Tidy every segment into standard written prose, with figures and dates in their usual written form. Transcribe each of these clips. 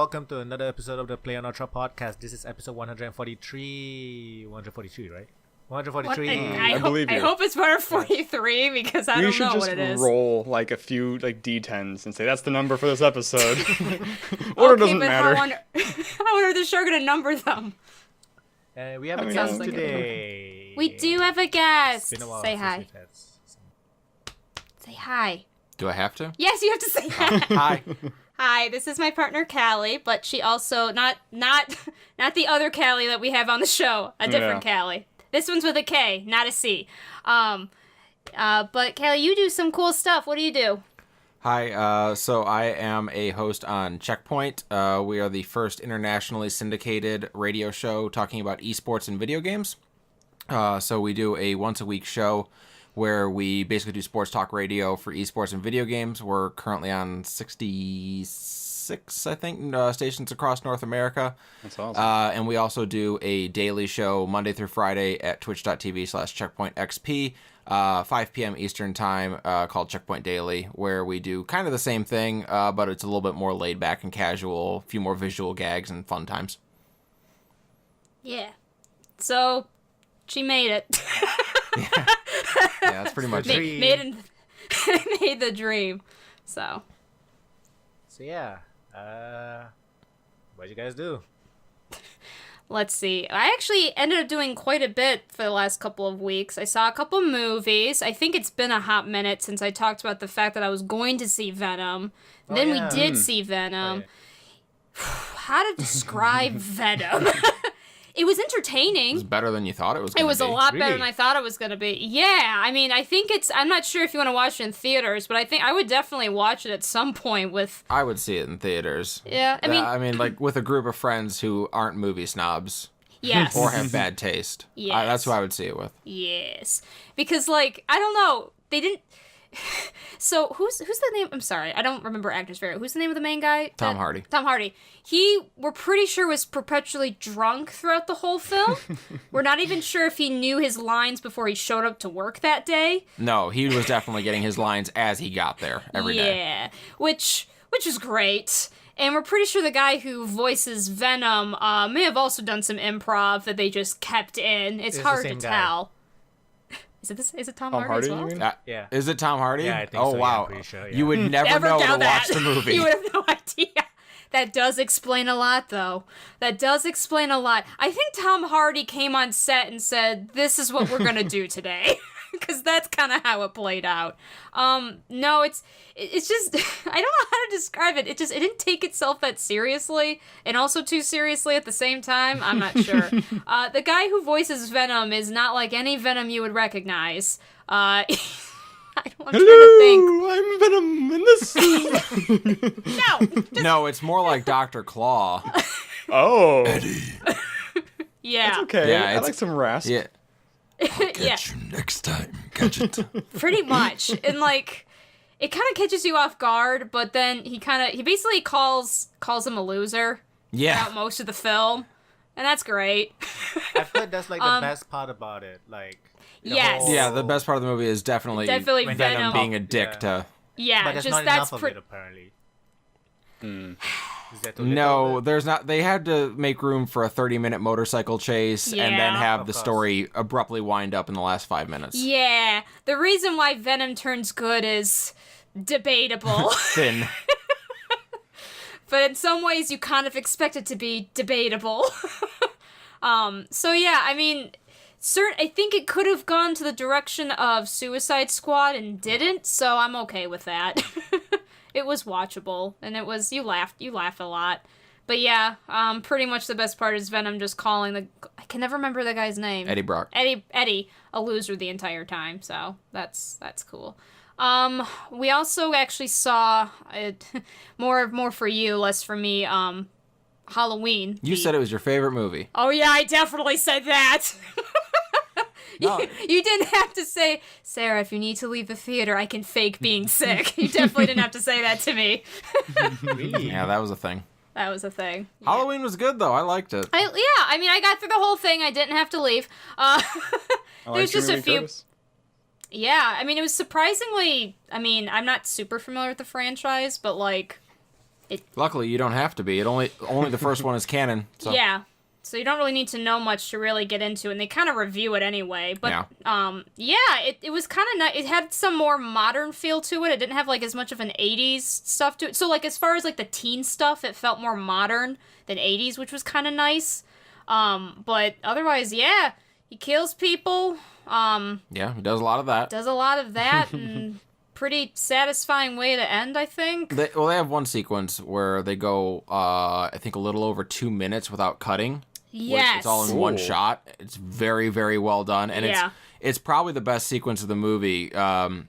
welcome to another episode of the playonultra podcast. This is episode 143. 143, right? 143. I believe you. I hope it's 143 because I don't know what it is. We should just roll like a few like D10s and say that's the number for this episode. Order doesn't matter. How are the show gonna number them? We have a guest today. We do have a guest. It's been a while say since hi. we've had Say hi. Do I have to? Yes, you have to say hi. Hi. Hi, this is my partner Callie, but she also not the other Callie that we have on the show. A different Callie. This one's with a K, not a C. But Callie, you do some cool stuff. What do you do? Hi, so I am a host on Checkpoint. We are the first internationally syndicated radio show talking about esports and video games. So we do a once-a-week show where we basically do sports talk radio for esports and video games. We're currently on 66, I think, stations across North America. That's awesome. And we also do a daily show Monday through Friday at twitch.tv/checkpointxp, 5 p.m. Eastern time, called Checkpoint Daily, where we do kind of the same thing, but it's a little bit more laid back and casual, a few more visual gags and fun times. Yeah. So, she made it. Yeah, that's pretty much it. Made the dream. So yeah. What'd you guys do? Let's see. I actually ended up doing quite a bit for the last couple of weeks. I saw a couple movies. I think it's been a hot minute since I talked about the fact that I was going to see Venom. Then we did see Venom. How to describe Venom? It was entertaining. It was better than you thought it was going to be. It was a lot better than I thought it was going to be. Yeah, I mean, I think I'm not sure if you want to watch it in theaters, but I think I would definitely watch it at some point with... I would see it in theaters. Yeah, I mean, like, with a group of friends who aren't movie snobs. Yes. Or have bad taste. Yes. That's who I would see it with. Yes. Because, like, I don't know, they didn't... So, who's the name? I'm sorry, I don't remember actors very well. Who's the name of the main guy? Tom Hardy. Tom Hardy. We're pretty sure was perpetually drunk throughout the whole film. We're not even sure if he knew his lines before he showed up to work that day. No, he was definitely getting his lines as he got there every day. Yeah, which is great. And we're pretty sure the guy who voices Venom may have also done some improv that they just kept in. It's hard to tell. Is it Tom Hardy as well? You mean? Yeah. Is it Tom Hardy? Yeah, I think oh, so. wow. Yeah, I'm pretty sure, yeah. You would never know to watch the movie. You would have no idea. That does explain a lot, though. That does explain a lot. I think Tom Hardy came on set and said, "This is what we're going to do today." Because that's kind of how it played out. No, it's just, I don't know how to describe it. It didn't take itself that seriously, and also too seriously at the same time. I'm not sure. The guy who voices Venom is not like any Venom you would recognize. I'm trying to think. I'm Venom in this. No, it's more like Dr. Claw. Oh. Eddie. Yeah. That's okay. Yeah, I like some rasp. Yeah. I'll Catch you next time. Catch it. Pretty much. And, like, it kind of catches you off guard, but then he basically calls him a loser throughout most of the film, and that's great. I feel like that's like the best part about it. Like, yes. Yeah, the best part of the movie is definitely Venom being a dick to... Yeah, but there's not enough of it, apparently. Is that No, there's not. They had to make room for a 30-minute motorcycle chase and then have the story abruptly wind up in the last 5 minutes. Yeah, the reason why Venom turns good is debatable. Thin. But in some ways, you kind of expect it to be debatable. So yeah, I mean, I think it could have gone to the direction of Suicide Squad and didn't, so I'm okay with that. It was watchable, and it was, you laugh a lot. But yeah, pretty much the best part is Venom just calling I can never remember the guy's name. Eddie Brock. Eddie, a loser the entire time, so that's cool. We also actually saw it, more for you, less for me, Halloween. You said it was your favorite movie. Oh yeah, I definitely said that. No. You didn't have to say, Sarah, if you need to leave the theater, I can fake being sick. You definitely didn't have to say that to me. Yeah, that was a thing. That was a thing. Yeah. Halloween was good, though. I liked it. I mean, I got through the whole thing. I didn't have to leave. There's just a few... Yeah, I mean, it was surprisingly... I mean, I'm not super familiar with the franchise, but, like... Luckily, you don't have to be. It only the first one is canon. So. Yeah. So you don't really need to know much to really get into it, and they kind of review it anyway. But, it was kind of nice. It had some more modern feel to it. It didn't have, like, as much of an 80s stuff to it. So, like, as far as, like, the teen stuff, it felt more modern than 80s, which was kind of nice. But otherwise, yeah, he kills people. Yeah, he does a lot of that. And pretty satisfying way to end, I think. They have one sequence where they go, I think, a little over 2 minutes without cutting. Yes. It's all in one shot. It's very, very well done. And it's probably the best sequence of the movie,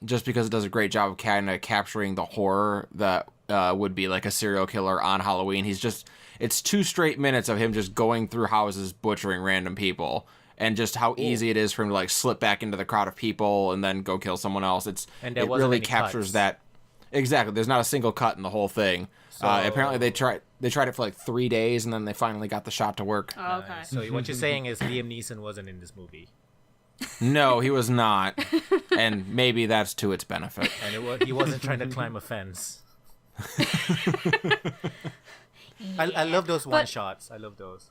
just because it does a great job of kind of capturing the horror that would be like a serial killer on Halloween. It's 2 straight minutes of him just going through houses, butchering random people. And just how easy it is for him to like slip back into the crowd of people and then go kill someone else. It really captures cuts. That. Exactly. There's not a single cut in the whole thing. So, apparently they tried it for like 3 days and then they finally got the shot to work. Oh, okay. So what you're saying is Liam Neeson wasn't in this movie. No, he was not. And maybe that's to its benefit. And he wasn't trying to climb a fence. I love those one shots. I love those.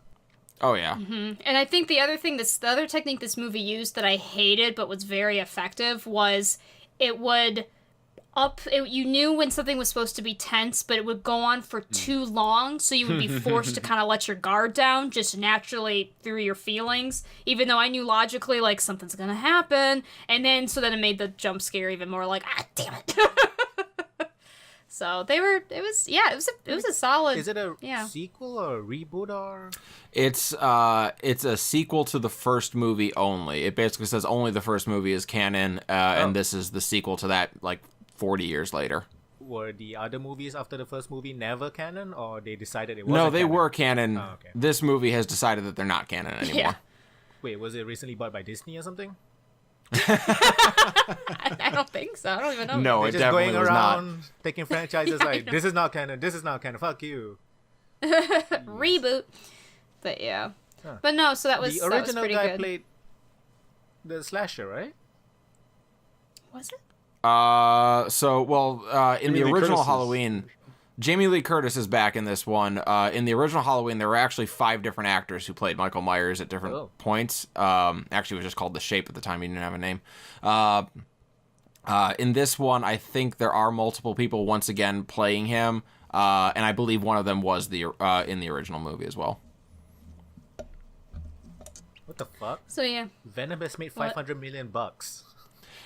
Oh, yeah. Mm-hmm. And I think the other technique this movie used that I hated but was very effective was you knew when something was supposed to be tense, but it would go on for too long, so you would be forced to kind of let your guard down just naturally through your feelings, even though I knew logically, like, something's gonna happen, and then it made the jump scare even more like, damn it. So it was a solid. Is it a sequel or a reboot or? It's a sequel to the first movie only. It basically says only the first movie is canon, and this is the sequel to that, like 40 years later. Were the other movies after the first movie never canon, or they decided it wasn't? No, they canon? were canon. Oh, okay. This movie has decided that they're not canon anymore. Yeah. Wait, was it recently bought by Disney or something? I don't think so. I don't even know. No, They're it just definitely going was around not. taking franchises like, this is not canon, this is not canon, fuck you. Reboot. But yeah. Huh. But no, so that was the original pretty guy good. played the slasher, right? Was it? In the original Curtis Halloween, Jamie Lee Curtis is back in this one. In the original Halloween, there were actually 5 different actors who played Michael Myers at different points. Actually, it was just called The Shape at the time. He didn't have a name. In this one, I think there are multiple people once again playing him, and I believe one of them was in the original movie as well. What the fuck? So yeah. Venom has made $500 million bucks.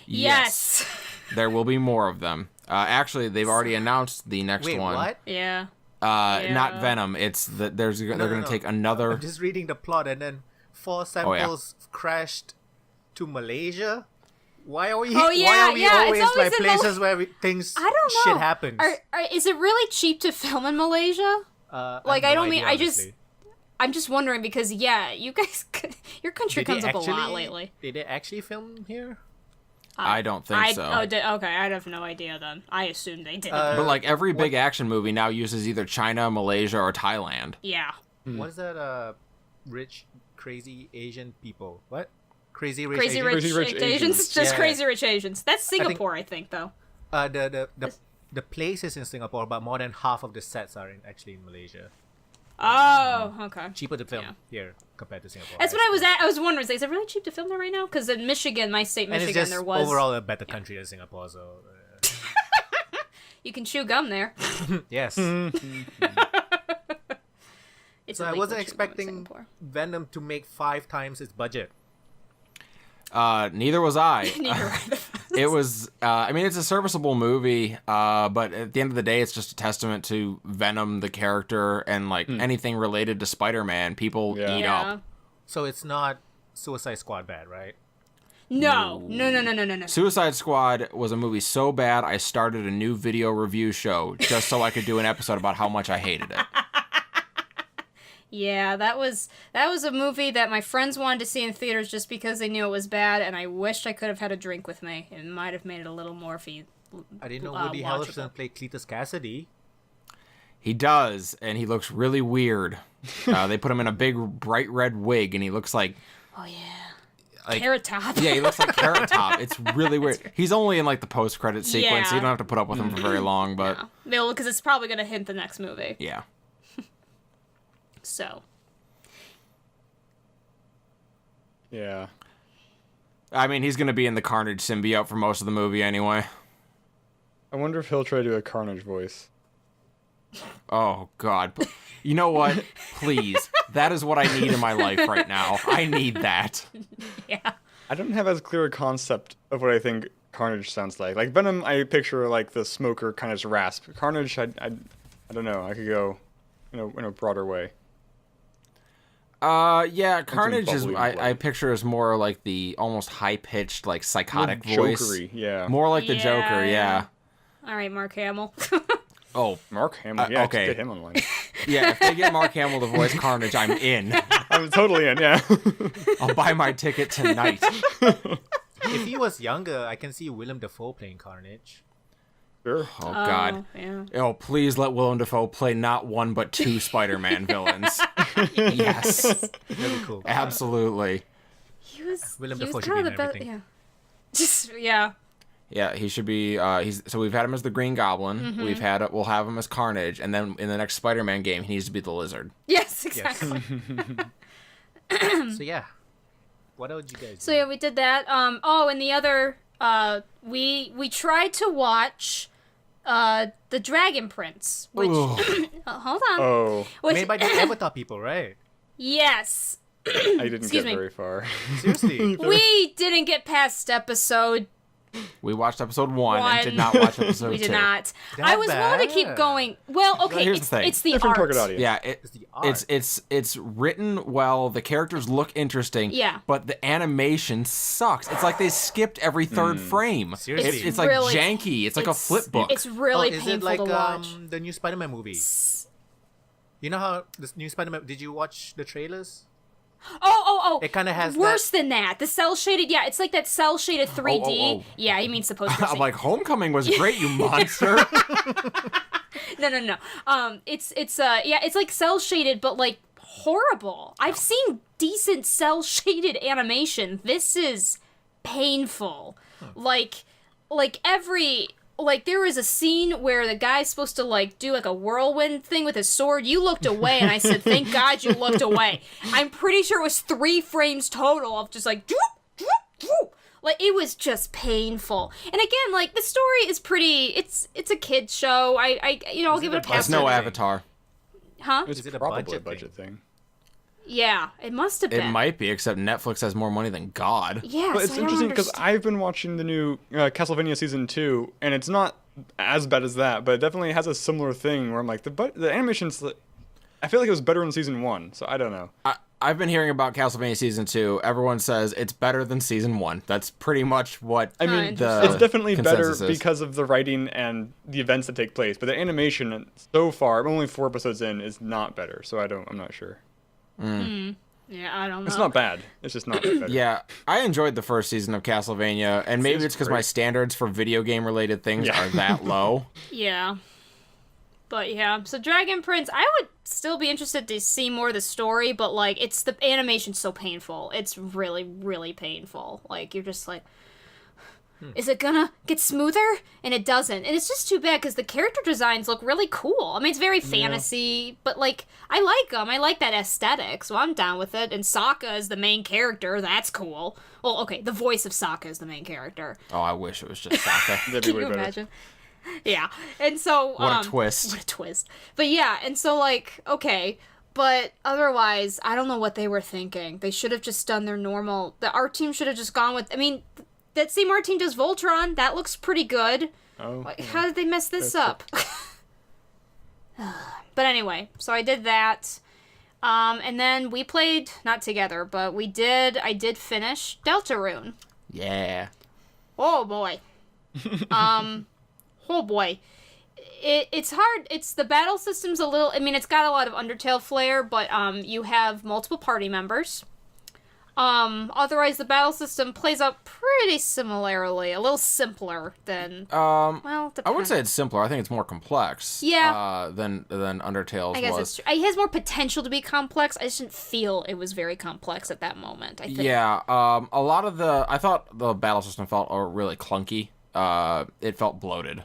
Yes. There will be more of them. Actually, they've already announced the next one. Wait, what? Yeah. Not Venom. It's that they're going to take another. I'm just reading the plot, and then 4 samples crashed to Malaysia. Why are we? Why are we always like places where things I don't know. shit happens? Is it really cheap to film in Malaysia? I'm just wondering because you guys, your country comes up a lot lately. Did they actually film here? I don't think so. Okay, I have no idea then. I assumed they did. But like every big action movie now uses either China, Malaysia, or Thailand. Yeah. What is that? Rich, crazy Asian people. What? Crazy rich Asians. Just crazy rich Asians. That's Singapore, I think though. The place is in Singapore, but more than half of the sets are actually in Malaysia. Oh, okay. Cheaper to film here compared to Singapore. That's what I was wondering. Is it really cheap to film there right now? Because in Michigan, my state, Michigan, and it's just there was overall a better country than Singapore. So you can chew gum there. Yes. It's so I wasn't expecting Venom to make 5 times its budget. Neither was I. Neither. It was. It's a serviceable movie, but at the end of the day, it's just a testament to Venom, the character, and like anything related to Spider-Man. People eat up. So it's not Suicide Squad bad, right? No. Suicide Squad was a movie so bad, I started a new video review show just so I could do an episode about how much I hated it. Yeah, that was a movie that my friends wanted to see in theaters just because they knew it was bad, and I wished I could have had a drink with me. It might have made it a little more I didn't know Woody Harrelson played Cletus Cassidy. He does, and he looks really weird. They put him in a big bright red wig, and he looks like... Oh, yeah. like Carrot Top. Yeah, he looks like Carrot Top. It's really weird. He's only in like the post-credit sequence, so you don't have to put up with him for very long. But no, because it's probably gonna hint the next movie. Yeah. So. Yeah. I mean, he's gonna be in the Carnage symbiote for most of the movie anyway. I wonder if he'll try to do a Carnage voice. Oh God. You know what? Please. That is what I need in my life right now. I need that. Yeah. I don't have as clear a concept of what I think Carnage sounds like. Like Venom, I picture like the smoker kind of rasp. Carnage, I don't know. I could go in a broader way. Yeah, Carnage is, bubbly I picture as more like the almost high-pitched, like psychotic More voice. Jokery, yeah. More like the Joker, yeah. All right, Mark Hamill. Oh, Mark Hamill, yeah, okay. get him online. Yeah, if they get Mark Hamill to voice Carnage, I'm in. I'm totally in, yeah. I'll buy my ticket tonight. If he was younger, I can see Willem Dafoe playing Carnage. Sure. Oh, God. Yeah. Oh, please let Willem Dafoe play not one but two Spider-Man villains. Yes. Very cool. Absolutely. He was. Willem he was Dafoe should kind be of in the best. everything. Yeah. Just yeah. Yeah, he should be. So we've had him as the Green Goblin. Mm-hmm. We'll have him as Carnage, and then in the next Spider-Man game, he needs to be the Lizard. Yes, exactly. So yeah, what else did you guys do? So yeah, we did that. And the other, we tried to watch, the Dragon Prince, which hold on. Oh, Which, Made by the Avatar people, right? Yes. I didn't Excuse get me. very far. Seriously. We didn't get past episode. We watched episode 1 and One. did not watch episode 2. We did not. That I was willing to keep bad. going. Well, okay, here's the thing. it's the Different art. target audience. Yeah, It's the art. it's written well. The characters look interesting. Yeah. But the animation sucks. It's like they skipped every third frame. Seriously. It's like really- janky. It's like a flip book. It's really is painful it like to watch. the new Spider-Man movie? You know how this new Spider-Man? Did you watch the trailers? Oh! It kind of has worse than that. The cell shaded, yeah, it's like that cell shaded 3D. oh. Yeah, you mean supposed to. I'm like, Homecoming was great, you monster. No. It's like cell shaded, but like horrible. I've seen decent cell shaded animation. This is painful. Like there was a scene where the guy's supposed to like do like a whirlwind thing with his sword. You looked away, and I said, "Thank God you looked away." I'm pretty sure it was 3 frames total of just like, droop, droop, droop. Like it was just painful. And again, like the story is pretty. It's a kids show. I'll give it a pass. There's no Avatar. Huh? It's Is it a probably a budget budget thing. Yeah, it must have It been. might be, except Netflix has more money than God. Yeah, But so it's I don't interesting because understand. I've been watching the new Castlevania season 2, and it's not as bad as that, but it definitely has a similar thing where I'm like, the animation's. I feel like it was better in season 1, so I don't know. I've been hearing about Castlevania Season 2. Everyone says it's better than Season 1. That's pretty much what I mean, the it's definitely better consensus is. because of the writing and the events that take place, but the animation so far, only 4 episodes in, is not better. So I'm not sure. Yeah, I don't know. It's not bad. It's just not better. Yeah, I enjoyed the first season of Castlevania, and maybe it's because my standards for video game related things Yeah. are that low. Yeah. But yeah, so Dragon Prince, I would still be interested to see more of the story, but like it's the animation's so painful. It's really, really painful. Like you're just like, is it gonna get smoother? And it doesn't. And it's just too bad because the character designs look really cool. I mean, it's very fantasy, but like I like them. I like that aesthetic, so I'm down with it. And Sokka is the main character. That's cool. Well, okay, the voice of Sokka is the main character. Oh, I wish it was just Sokka. That'd be Can way you better. imagine? Yeah, and so What a twist. What a twist! But yeah, and so like okay, but otherwise, I don't know what they were thinking. They should have just done their normal. The art team should have just gone with. I mean, that same art team does Voltron. That looks pretty good. Oh. Like, how did they mess this That's up? But anyway, so I did that. And then we played, not together, but I did finish Deltarune. Yeah. Oh boy. Oh boy. It's hard. It's the battle system's a little, I mean, it's got a lot of Undertale flair, but you have multiple party members. Otherwise, the battle system plays out pretty similarly. A little simpler than... well, depends. I wouldn't say it's simpler. I think it's more complex. Yeah. Than Undertale's was. I guess it's true. It has more potential to be complex. I just didn't feel it was very complex at that moment, I think. Yeah. A lot of I thought the battle system felt really clunky. It felt bloated.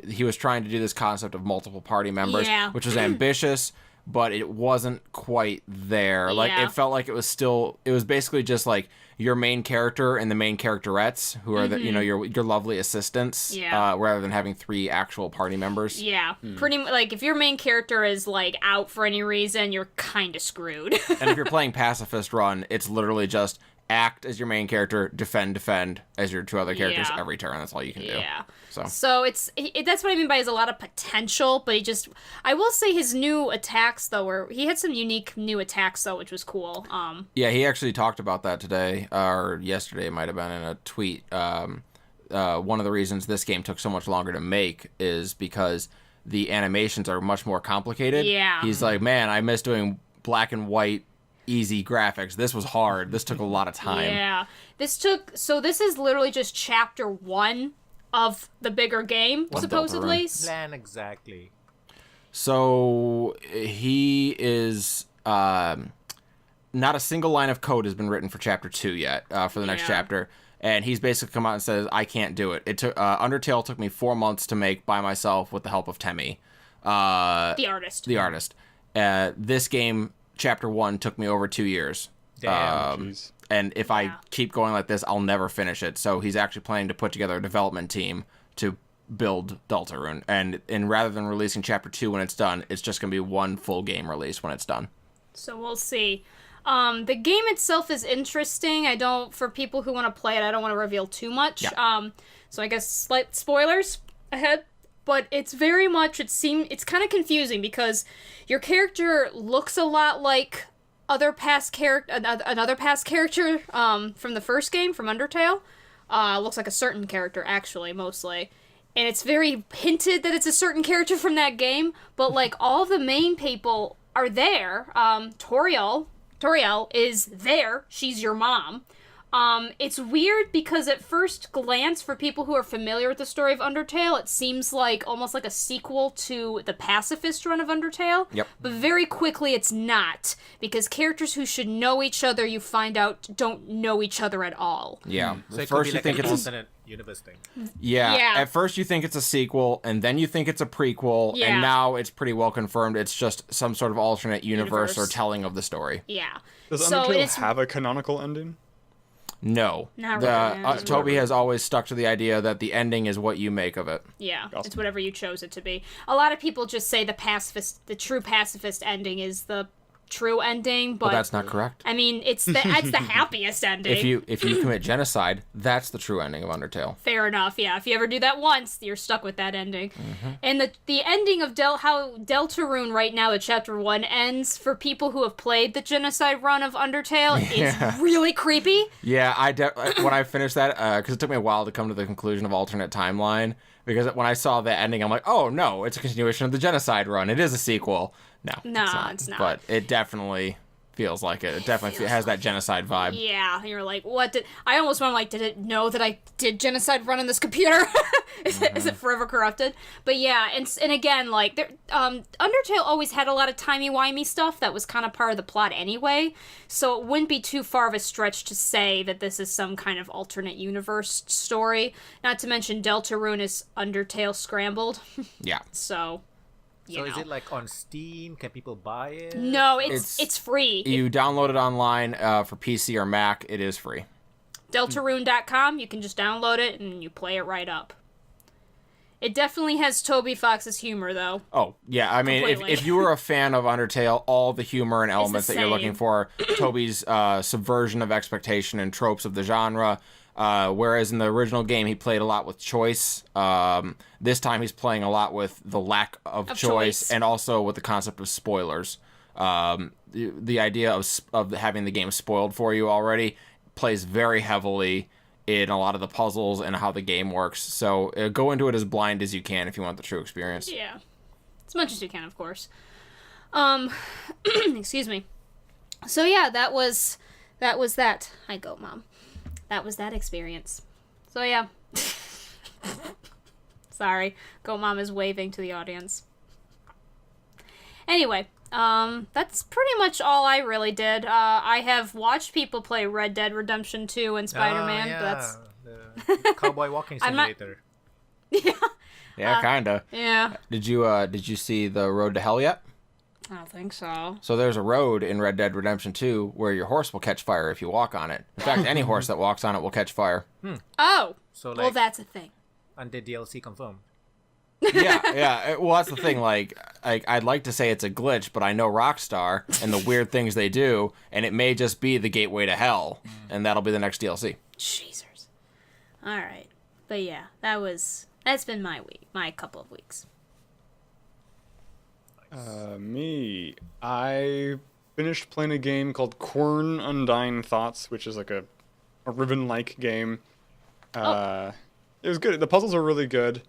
He was trying to do this concept of multiple party members, which was ambitious, but it wasn't quite there. Like, it felt like it was basically just like your main character and the main characterettes, who are your lovely assistants, rather than having 3 actual party members. Yeah, pretty like if your main character is like out for any reason, you're kind of screwed. And if you're playing pacifist run, it's literally just act as your main character, defend as your 2 other characters every turn. That's all you can do. Yeah. So that's what I mean by has a lot of potential, but I will say his new attacks though, he had some unique new attacks though, which was cool. Yeah, he actually talked about that today, or yesterday it might have been in a tweet. One of the reasons this game took so much longer to make is because the animations are much more complicated. Yeah. He's like, man, I miss doing black and white easy graphics. This was hard. This took a lot of time. Yeah. This is literally just chapter 1 of the bigger game, supposedly. Plan exactly. So he is not a single line of code has been written for chapter 2 yet, for the next chapter. And he's basically come out and says, I can't do it. It took Undertale took me 4 months to make by myself with the help of Temmie. The artist. This game, chapter 1, took me over 2 years. Damn. And if I keep going like this, I'll never finish it. So he's actually planning to put together a development team to build Deltarune. And rather than releasing chapter 2 when it's done, it's just going to be one full game release when it's done. So we'll see. The game itself is interesting. For people who want to play it, I don't want to reveal too much. Yeah. So I guess slight spoilers ahead. But it's very much, it's kind of confusing because your character looks a lot like another past character from the first game, from Undertale. Looks like a certain character, actually, mostly. And it's very hinted that it's a certain character from that game, but, like, all of the main people are there. Toriel is there. She's your mom. It's weird because at first glance, for people who are familiar with the story of Undertale, it seems like almost like a sequel to the pacifist run of Undertale. Yep. But very quickly it's not, because characters who should know each other, you find out, don't know each other at all. Yeah. So it could be like an alternate universe thing. Yeah. At first you think it's a sequel, and then you think it's a prequel, and now it's pretty well confirmed it's just some sort of alternate universe or telling of the story. Yeah. Does Undertale have a canonical ending? No. Not really. Toby has always stuck to the idea that the ending is what you make of it. Yeah, awesome. It's whatever you chose it to be. A lot of people just say the true pacifist ending is the true ending, but that's not correct. I mean, it's the happiest ending. If you commit genocide, that's the true ending of Undertale. Fair enough. Yeah, if you ever do that once, you're stuck with that ending. Mm-hmm. And the ending of how Deltarune right now, the chapter 1 ends, for people who have played the genocide run of Undertale, is really creepy. Yeah, when I finished that, because it took me a while to come to the conclusion of alternate timeline. Because when I saw the ending, I'm like, oh no, it's a continuation of the genocide run. It is a sequel. No, it's not. But it definitely feels like it. It definitely has that genocide vibe. Yeah, you're like, I almost went like, did it know that I did genocide run on this computer? Is it forever corrupted? But yeah, and again, like, Undertale always had a lot of timey-wimey stuff that was kind of part of the plot anyway, so it wouldn't be too far of a stretch to say that this is some kind of alternate universe story. Not to mention Deltarune is Undertale scrambled. Yeah. So is it like on Steam? Can people buy it? No, it's free. You download it online for PC or Mac. It is free. Deltarune.com. You can just download it and you play it right up. It definitely has Toby Fox's humor, though. Oh, yeah. I mean, if you were a fan of Undertale, all the humor and elements that you're looking for, Toby's subversion of expectation and tropes of the genre. Whereas in the original game, he played a lot with choice. This time, he's playing a lot with the lack of choice and also with the concept of spoilers. The idea of having the game spoiled for you already plays very heavily in a lot of the puzzles and how the game works. So go into it as blind as you can if you want the true experience. Yeah. As much as you can, of course. Excuse me. So yeah, that was that was that. Hi, Goat Mom. That was that experience. So yeah. Sorry, Goat Mom is waving to the audience. Anyway, that's pretty much all I really did. I have watched people play Red Dead Redemption 2 and Spider-Man. Yeah, But that's the cowboy walking simulator. Yeah, kinda. Yeah. Did you see the Road to Hell yet? I don't think so. So there's a road in Red Dead Redemption 2 where your horse will catch fire if you walk on it. In fact, any horse that walks on it will catch fire. Oh. So, well, that's a thing. And the DLC confirmed. Yeah. Well, that's the thing. Like, I'd like to say it's a glitch, but I know Rockstar and the weird things they do, and it may just be the gateway to hell, and that'll be the next DLC. Jeezers. All right. But yeah, that's been my week, my couple of weeks. Me. I finished playing a game called Corn Undying Thoughts, which is like a Ribbon-like game. It was good. The puzzles are really good.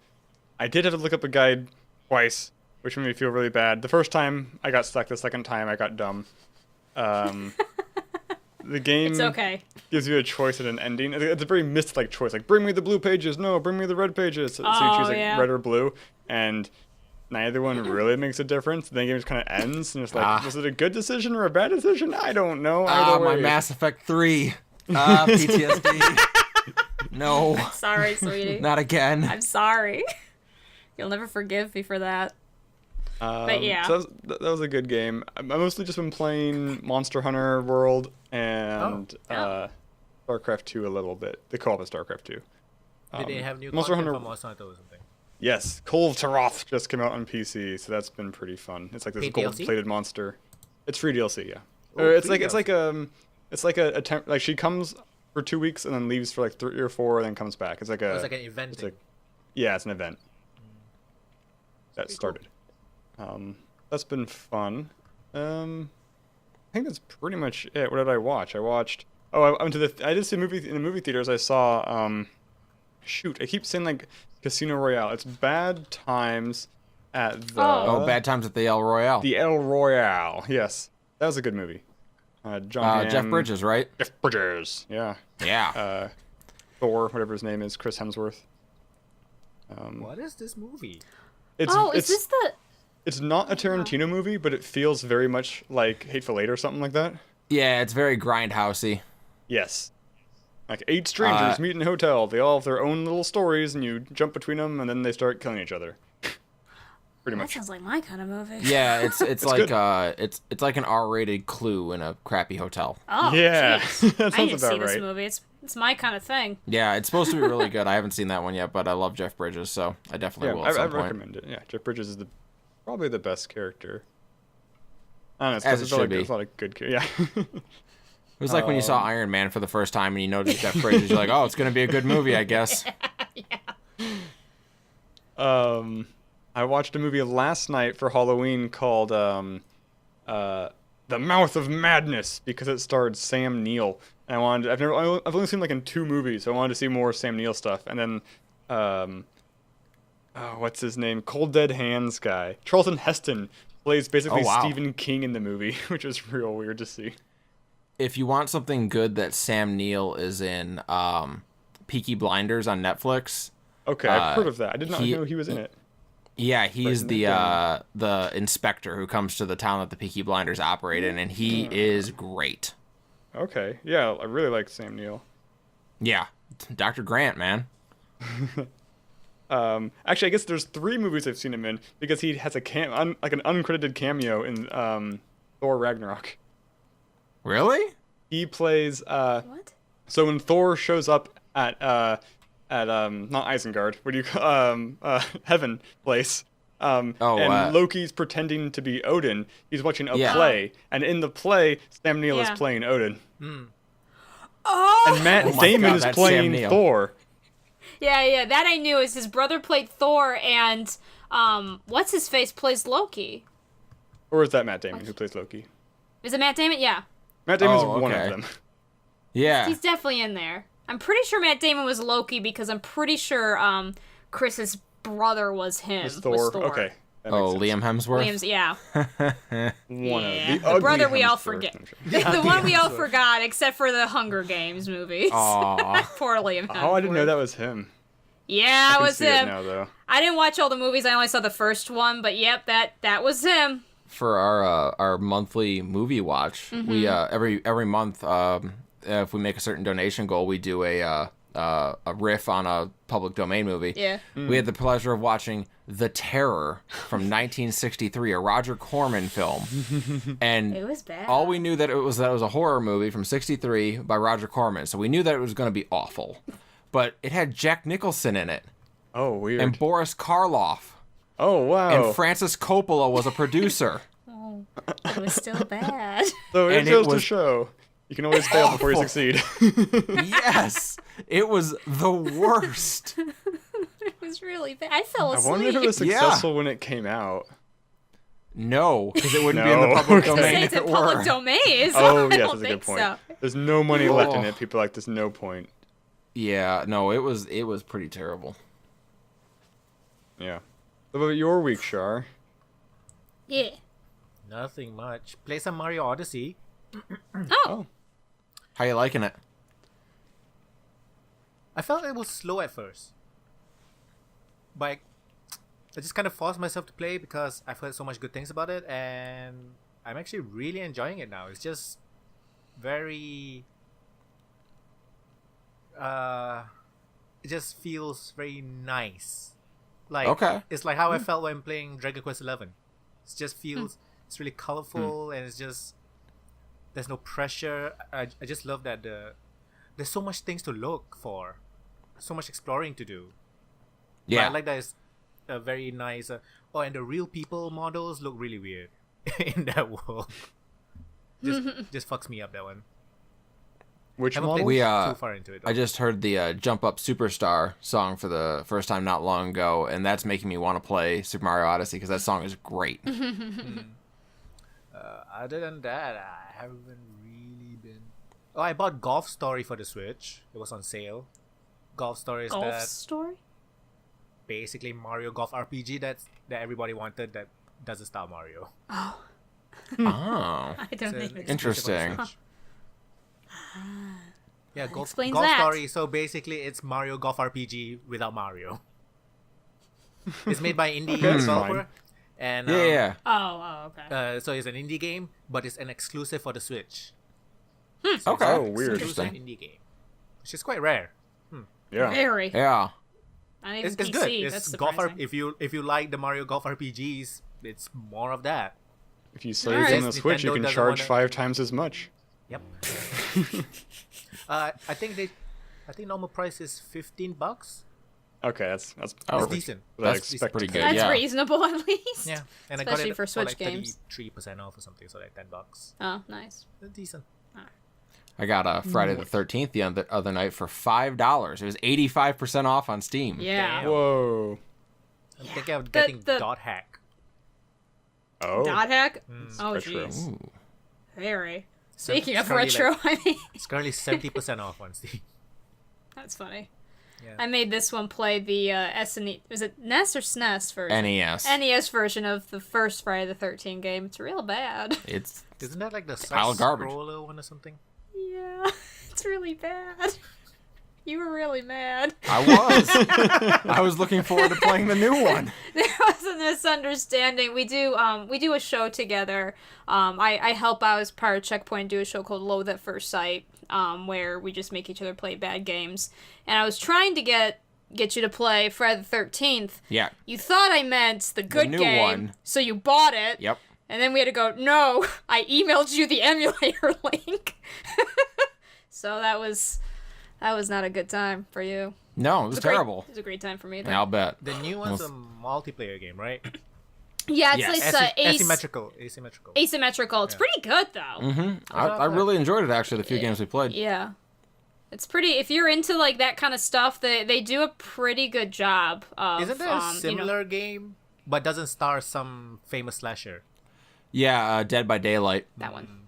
I did have to look up a guide twice, which made me feel really bad. The first time I got stuck. The second time I got dumb. The game It's okay. gives you a choice and an ending. It's a very Myst-like choice. Like, bring me the blue pages. No, bring me the red pages. So you choose like red or blue, and neither one really makes a difference. Then the game just kind of ends, and it's like, was it a good decision or a bad decision? I don't know. Either way. My Mass Effect 3. PTSD. No. Sorry, sweetie. Not again. I'm sorry. You'll never forgive me for that. But yeah. So that was a good game. I've mostly just been playing Monster Hunter World and StarCraft 2 a little bit. The co-op of StarCraft 2. Did they have new Monster content Hunter for Monster Hunter or something? Yes, Call of Taroth just came out on PC, so that's been pretty fun. It's like this gold-plated monster. It's free DLC, yeah. It's like a she comes for 2 weeks and then leaves for like 3 or 4 and then comes back. It's like It's like an event. It's an event that started. That's been fun. I think that's pretty much it. What did I watch? I did see a movie in the movie theaters. I saw I keep saying like Casino Royale. It's Bad Times at the Bad Times at the El Royale. The El Royale. Yes, that was a good movie. Jeff Bridges, right? Jeff Bridges. Yeah. Yeah. Thor, whatever his name is, Chris Hemsworth. What is this movie? Is this the? It's not a Tarantino movie, but it feels very much like Hateful Eight or something like that. Yeah, it's very grindhousey. Yes. Like 8 strangers meet in a hotel. They all have their own little stories, and you jump between them, and then they start killing each other. Pretty much. That sounds like my kind of movie. Yeah, it's like it's like an R-rated Clue in a crappy hotel. Oh, yeah. That I need to see this movie. It's my kind of thing. Yeah, it's supposed to be really good. I haven't seen that one yet, but I love Jeff Bridges, so I definitely will at some point. I recommend it. Yeah, Jeff Bridges is probably the best character. I don't know, as it should be. There's a lot of good yeah. It was like when you saw Iron Man for the first time and you noticed Jeff Bridges, you're like, oh, it's going to be a good movie, I guess. Yeah. I watched a movie last night for Halloween called The Mouth of Madness because it starred Sam Neill. And I've only seen like in 2 movies, so I wanted to see more Sam Neill stuff. And then what's his name? Cold Dead Hands guy. Charlton Heston plays basically Stephen King in the movie, which is real weird to see. If you want something good that Sam Neill is in, Peaky Blinders on Netflix. Okay, I've heard of that. I did not know he was in it. Yeah, he's the inspector who comes to the town that the Peaky Blinders operate in, and he is great. Okay, yeah, I really like Sam Neill. Yeah, Dr. Grant, man. Actually, I guess there's 3 movies I've seen him in because he has an uncredited cameo in Thor Ragnarok. Really? He plays What? So when Thor shows up at not Isengard, what do you call Heaven place? Loki's pretending to be Odin. He's watching a play, and in the play, Sam Neill is playing Odin. Oh! And Matt Damon is playing Thor. Yeah, that I knew. Is his brother played Thor, and what's his face plays Loki. Or is that Matt Damon who plays Loki? Is it Matt Damon? Yeah. Matt Damon's one of them. Yeah. He's definitely in there. I'm pretty sure Matt Damon was Loki because I'm pretty sure Chris's brother was him. Was Thor. Okay. Liam Hemsworth. Yeah. The brother we all Hemsworth. forget. The one we all forgot, except for the Hunger Games movies. Aw. Poor Liam Hemsworth. Oh, I didn't know that was him. Yeah, it was see it him. now, though. I didn't watch all the movies. I only saw the first one, but yep, that was him. For our monthly movie watch, we every month, if we make a certain donation goal, we do a riff on a public domain movie. Yeah. We had the pleasure of watching The Terror from 1963, a Roger Corman film, and It was bad. all we knew that it was a horror movie from '63 by Roger Corman, so we knew that it was going to be awful. But it had Jack Nicholson in it, Oh, weird. and Boris Karloff, Oh, wow. and Francis Coppola was a producer. Oh, it was still bad. So it and it goes to was show. You can always fail before you succeed. Yes, it was the worst. It was really bad. I fell I asleep. wonder if it was successful when it came out. No, because it wouldn't be in the public I was gonna domain say if it's it in public were. domain. So Oh, I yes, don't that's a good think point. so. There's no money left in Oh. it. People are like, there's no point. Yeah, no, it was pretty terrible. Yeah. What about your week, Shar? Yeah. Nothing much. Play some Mario Odyssey. Oh. How you liking it? I felt it was slow at first, but I just kind of forced myself to play because I've heard so much good things about it, and I'm actually really enjoying it now. It's just very it just feels very nice. Like Okay. it's like how I felt when playing Dragon Quest 11. It just feels it's really colorful and it's just there's no pressure. I just love that there's so much things to look for, so much exploring to do. But Yeah. I like that it's a very nice. And the real people models look really weird in that world. Just fucks me up, that one. Which Haven't model? played We, too far into it. I just heard the Jump Up Superstar song for the first time not long ago, and that's making me want to play Super Mario Odyssey because that song is great. Other than that, I haven't really been. Oh, I bought Golf Story for the Switch. It was on sale. Golf Story is Golf that story? basically Mario Golf RPG that everybody wanted that doesn't style Mario. Oh. Oh. I don't So think it's Interesting. exclusive on the Switch. Yeah, Golf explains Golf that. Story. So basically, it's Mario Golf RPG without Mario. It's made by indie that's developer, fine. and Yeah. okay. so it's an indie game, but it's an exclusive for the Switch. Okay. Oh, weird. Exclusive indie game, which is quite rare. Yeah. Very. Yeah. Not even It's PC. good. That's It's golf. surprising. If you like the Mario Golf RPGs, it's more of that. If you save Alright. on the Switch, you Nintendo can doesn't charge wanna- 5 times as much. Yep. I think normal price is $15. Okay, that's It's Perfect. decent. what I That's expected. pretty good. That's Yeah. reasonable at least. Yeah, and Especially I got it for Switch like games. 33% off or something, so like $10. Oh, nice. It's decent. I got Friday the 13th the other night for $5. It was 85% off on Steam. Yeah. Damn. Whoa. I'm thinking of getting the- Dot Hack. Oh. Dot hack? Oh, retro. jeez. Ooh. Very. So Speaking it's of currently retro, I mean, It's currently 70% off on Steam. that's funny. Yeah. I made this one play the SNES. Was it NES or SNES version? NES. NES version of the first Friday the 13th game. It's real bad. It's Isn't that like the pile of garbage. side-scroller one or something? Yeah, it's really bad. You were really mad. I was looking forward to playing the new one. There was a misunderstanding. We do a show together. I help out as part of Checkpoint, do a show called Loathe at First Sight, where we just make each other play bad games. And I was trying to get you to play Friday the 13th. Yeah. You thought I meant the good new game, one. so you bought it. Yep. And then we had to go, no, I emailed you the emulator link. So that was not a good time for you. No, it was terrible. It was a great time for me, though. Yeah, I'll bet. The new one's a multiplayer game, right? Yeah, it's Yes. like Asymmetrical. asymmetrical. It's pretty good, though. Mm-hmm. I really enjoyed it, actually, the few games we played. Yeah. It's pretty, if you're into, like, that kind of stuff, they do a pretty good job of, Isn't there a similar game, but doesn't star some famous slasher? Yeah, Dead by Daylight. that one.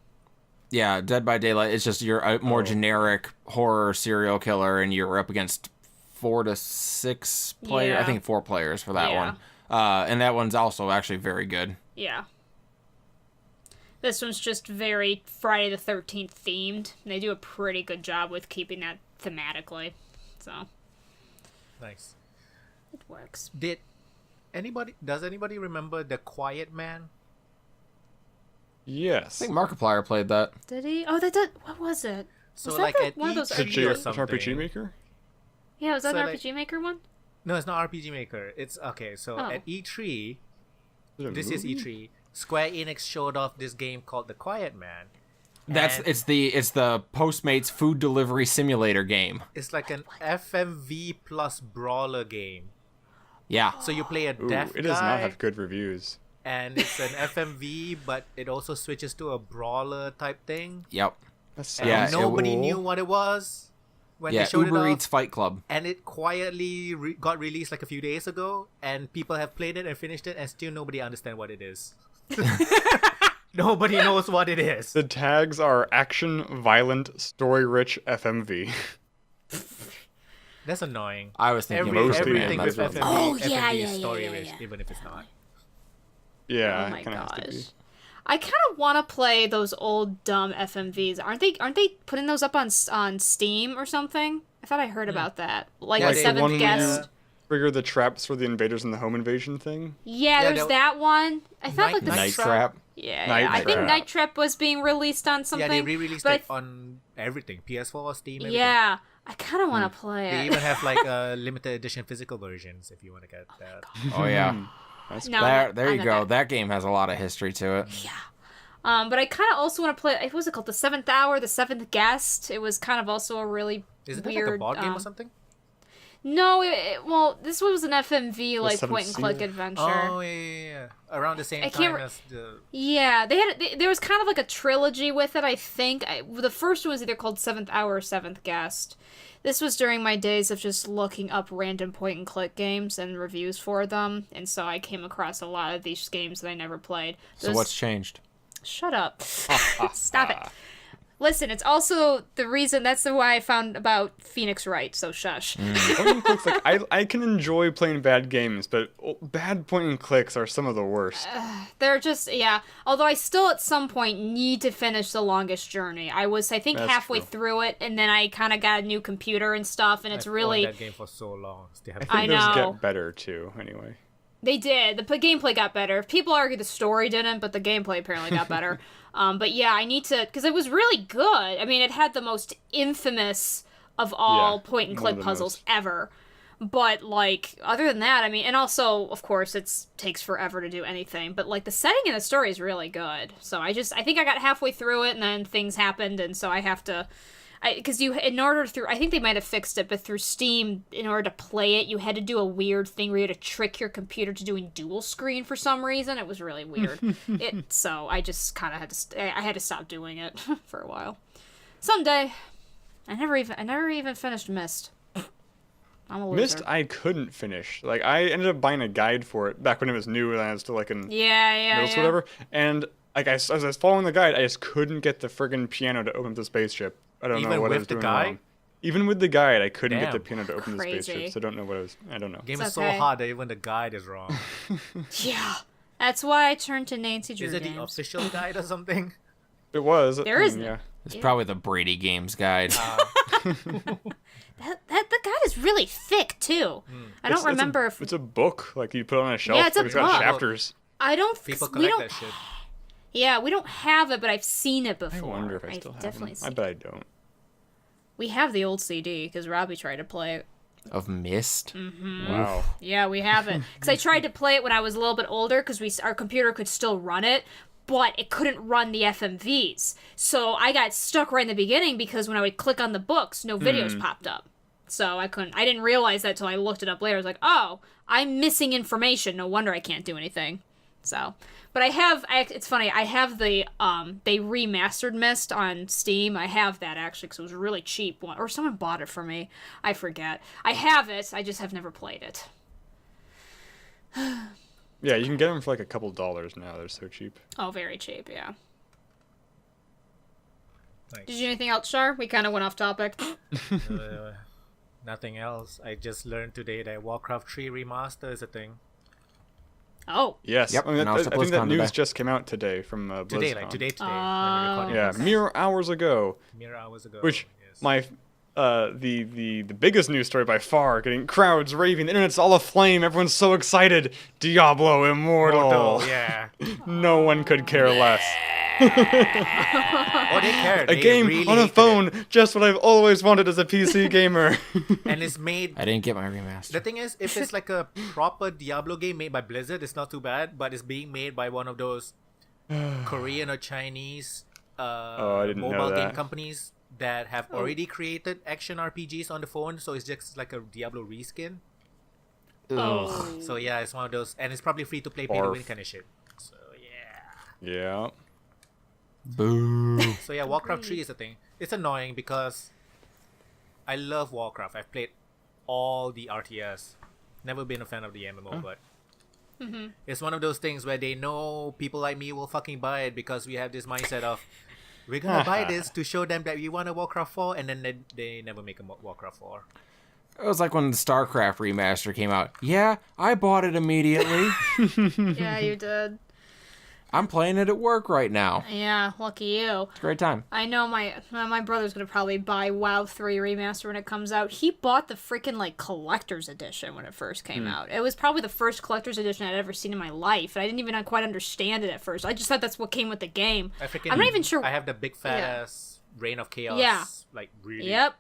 Yeah, Dead by Daylight. It's just you're a more generic horror serial killer, and you're up against 4 to 6 players. Yeah. I think 4 players for that Yeah. one. And that one's also actually very good. Yeah. This one's just very Friday the 13th themed. And they do a pretty good job with keeping that thematically. So. Nice. It works. Does anybody remember The Quiet Man? Yes. I think Markiplier played that. Did he? Oh, that did. What was it? So Was that like the- at one of those E3 or RPG something. RPG Maker? Yeah, was that So, an like- RPG Maker one? No, it's not RPG Maker. It's okay. So Oh. at E3, Is it a this is movie? E3. Square Enix showed off this game called The Quiet Man. That's And it's the Postmates food delivery simulator game. It's like an FMV plus brawler game. Yeah. So you play a Ooh, deaf it does guy, not have good reviews. and it's an FMV, but it also switches to a brawler type thing. Yep. That's And Yeah, it nobody cool. knew what it was when Yeah. they showed Uber it off. Eats Fight Club. And it quietly got released like a few days ago, and people have played it and finished it, and still nobody understand what it is. Nobody knows what it is. The tags are action, violent, story-rich FMV. That's annoying. I was thinking about Everything Postman. with That's FMV, what- Oh, FMV yeah, is yeah, yeah, story yeah, rich, yeah. even if it's not. Yeah, Oh my it kind of has to be. gosh. I kind of want to play those old dumb FMVs. Aren't they putting those up on Steam or something? I thought I heard about that. Like Yeah, the they- Seventh one- Guest. Trigger the traps for the invaders in the home invasion thing. Yeah, Yeah, there's that- that one. I thought like the Night Trap. Trap. yeah, Night I think Trap. Night Trap was being released on something. Yeah, they re-released but it on everything. PS4, Steam, everything. yeah, I kind of want to play They it. even have like limited edition physical versions if you want to get that. Oh yeah. That's No, There I'm you not go. that- That game has a lot of history to it. But I kind of also want to play. What was it called? The Seventh Hour, the Seventh Guest. It was kind of also a really Is it weird. like a board game or something? No, well, this was an FMV like Seventh point and click Seal? adventure. Oh yeah. Around the same I can't time as the. Yeah, there was kind of like a trilogy with it, I think. The first one was either called Seventh Hour or Seventh Guest. This was during my days of just looking up random point and click games and reviews for them, and so I came across a lot of these games that I never played. So what's changed? Shut up. Stop it. Listen, it's also the reason, that's why I found about Phoenix Wright, so shush. point and clicks, like I can enjoy playing bad games, but bad point and clicks are some of the worst. They're just, yeah. Although I still at some point need to finish The Longest Journey. I think, That's halfway true. through it, and then I kind of got a new computer and stuff, and it's I've really. owned that game for so long. Still I haven't. think I those know. get better too. Anyway, They did. The gameplay got better. People argue the story didn't, but the gameplay apparently got better. But yeah, I need to, because it was really good. I mean, it had the most infamous of all Yeah, point and one click of the puzzles most. ever. But like, other than that, I mean, and also, of course, it takes forever to do anything. But like, the setting and the story is really good. So I think I got halfway through it, and then things happened, and so I have to. Because I think they might have fixed it, but through Steam, in order to play it, you had to do a weird thing where you had to trick your computer to doing dual screen for some reason. It was really weird. So I just kind of had to stop doing it for a while. Someday, I never even finished Myst. I'm a loser. Myst I couldn't finish. Like I ended up buying a guide for it back when it was new, and I was still like in Yeah. middle school, whatever. And like as I was following the guide, I just couldn't get the friggin' piano to open up the spaceship. I don't know Even what I with was the doing guide? wrong. Even with the guide, I couldn't get the Damn. piano to open the Crazy. spaceship. So I don't know what I don't know. Game It's is so okay. hard that even the guide is wrong. Yeah. That's why I turned to Nancy Drew Is it the games. official guide or something? It was. There is yeah. It's probably the Brady Games guide. The guide is really thick too. I don't remember if It's a book. Like you put it on a shelf. Yeah, it's a but it's got book. chapters. I don't. People we collect don't. that shit. Yeah, we don't have it, but I've seen it I before. wonder if I I've still have definitely them. I seen. bet I don't. We have the old CD because Robbie tried to play it. Of Myst. Wow. Yeah, we have it because I tried to play it when I was a little bit older because our computer could still run it, but it couldn't run the FMVs. So I got stuck right in the beginning because when I would click on the books, no videos popped up. So I couldn't. I didn't realize that till I looked it up later. I was like, oh, I'm missing information. No wonder I can't do anything. So, but it's funny, I have the, they remastered Myst on Steam. I have that actually because it was a really cheap one. Or someone bought it for me. I forget. I have it, I just have never played it. Yeah, you can get them for like a couple dollars now. They're so cheap. Oh, very cheap, yeah. Nice. Did you do anything else, Char? We kind of went off topic. Nothing else. I just learned today that Warcraft 3 remaster is a thing. Oh. Yes. Yep, I mean, announced I at think that BlizzCon news today. just came out today from BlizzCon. Today. When we're Oh. recording Yeah, this. mere hours ago. Mere hours ago. Which yes. my the biggest news story by far, getting crowds raving, the internet's all aflame, everyone's so excited. Diablo Immortal. Mortal, yeah. No one could care less. Oh, they care. A They game really on a hated phone, it. just what I've always wanted as a PC gamer. And it's made. I didn't get my remaster. The thing is, if it's like a proper Diablo game made by Blizzard, it's not too bad. But it's being made by one of those Korean or Chinese I didn't know mobile game that. companies that have already created action RPGs on the phone. So it's just like a Diablo reskin. Oh. So yeah, it's one of those, and it's probably free to play, pay to win Barf. kind of shit. So yeah. Yeah. Boo. So yeah, Warcraft 3 is a thing. It's annoying because I love Warcraft. I've played all the RTS. Never been a fan of the MMO, but it's one of those things where they know people like me will fucking buy it because we have this mindset of we're gonna buy this to show them that we want a Warcraft 4, and then they never make a Warcraft 4. It was like when the StarCraft remaster came out. Yeah, I bought it immediately. Yeah, you did. I'm playing it at work right now. Yeah, lucky you. It's a great time. I know my brother's gonna probably buy WoW 3 remaster when it comes out. He bought the freaking like collector's edition when it first came out. It was probably the first collector's edition I'd ever seen in my life, and I didn't even quite understand it at first. I just thought that's what came with the game. I'm not even sure. I have the big fat Yeah. ass Reign of Chaos. Yeah. Like really. Yep.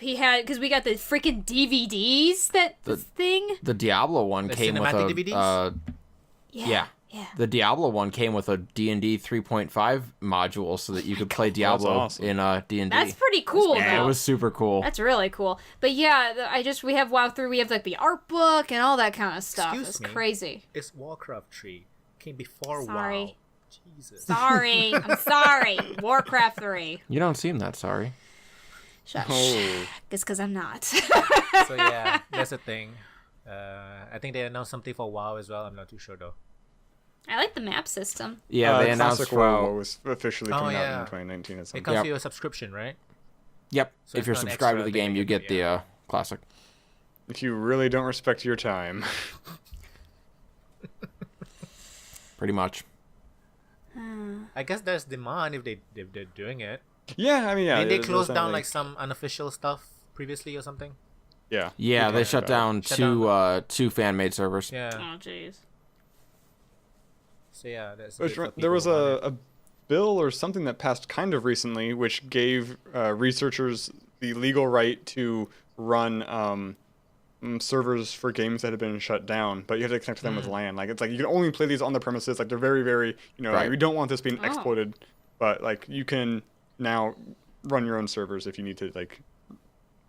He had because we got the freaking DVDs The- thing. The Diablo one The came with cinematic a DVDs? Yeah. The Diablo one came with a D&D 3.5 module so that you could play Diablo awesome. in D&D. That's pretty cool. Yeah, though. it was super cool. That's really cool. But yeah, we have WoW 3. We have like the art book and all that kind of stuff. Excuse It's me. crazy. It's Warcraft 3. Came before Sorry. WoW. Jesus. Sorry, I'm sorry. Warcraft 3. You don't seem that sorry. Shush. Oh. It's because I'm not. So yeah, that's the thing. I think they announced something for WoW as well. I'm not too sure though. I like the map system. Yeah, they announced Classic for WoW was officially coming out yeah. in 2019 at some It point. comes Yep. with a subscription, right? Yep. So If it's you're not an subscribed to extra the game, thing you you get can- the classic. If you really don't respect your time. Pretty much. I guess there's demand if they're doing it. Yeah, I mean, yeah. Did they there's close nothing down like some unofficial stuff previously or something? Yeah. Yeah, we they talked shut about it. down two fan-made servers. Yeah. Oh, jeez. So yeah, that's. Which, good for there people was who want it. a bill or something that passed kind of recently, which gave researchers the legal right to run servers for games that had been shut down, but you have to connect to them with LAN. Like it's like you can only play these on the premises. Like they're very, very, Right. we don't want this being Oh. exploited, but like you can now run your own servers if you need to like.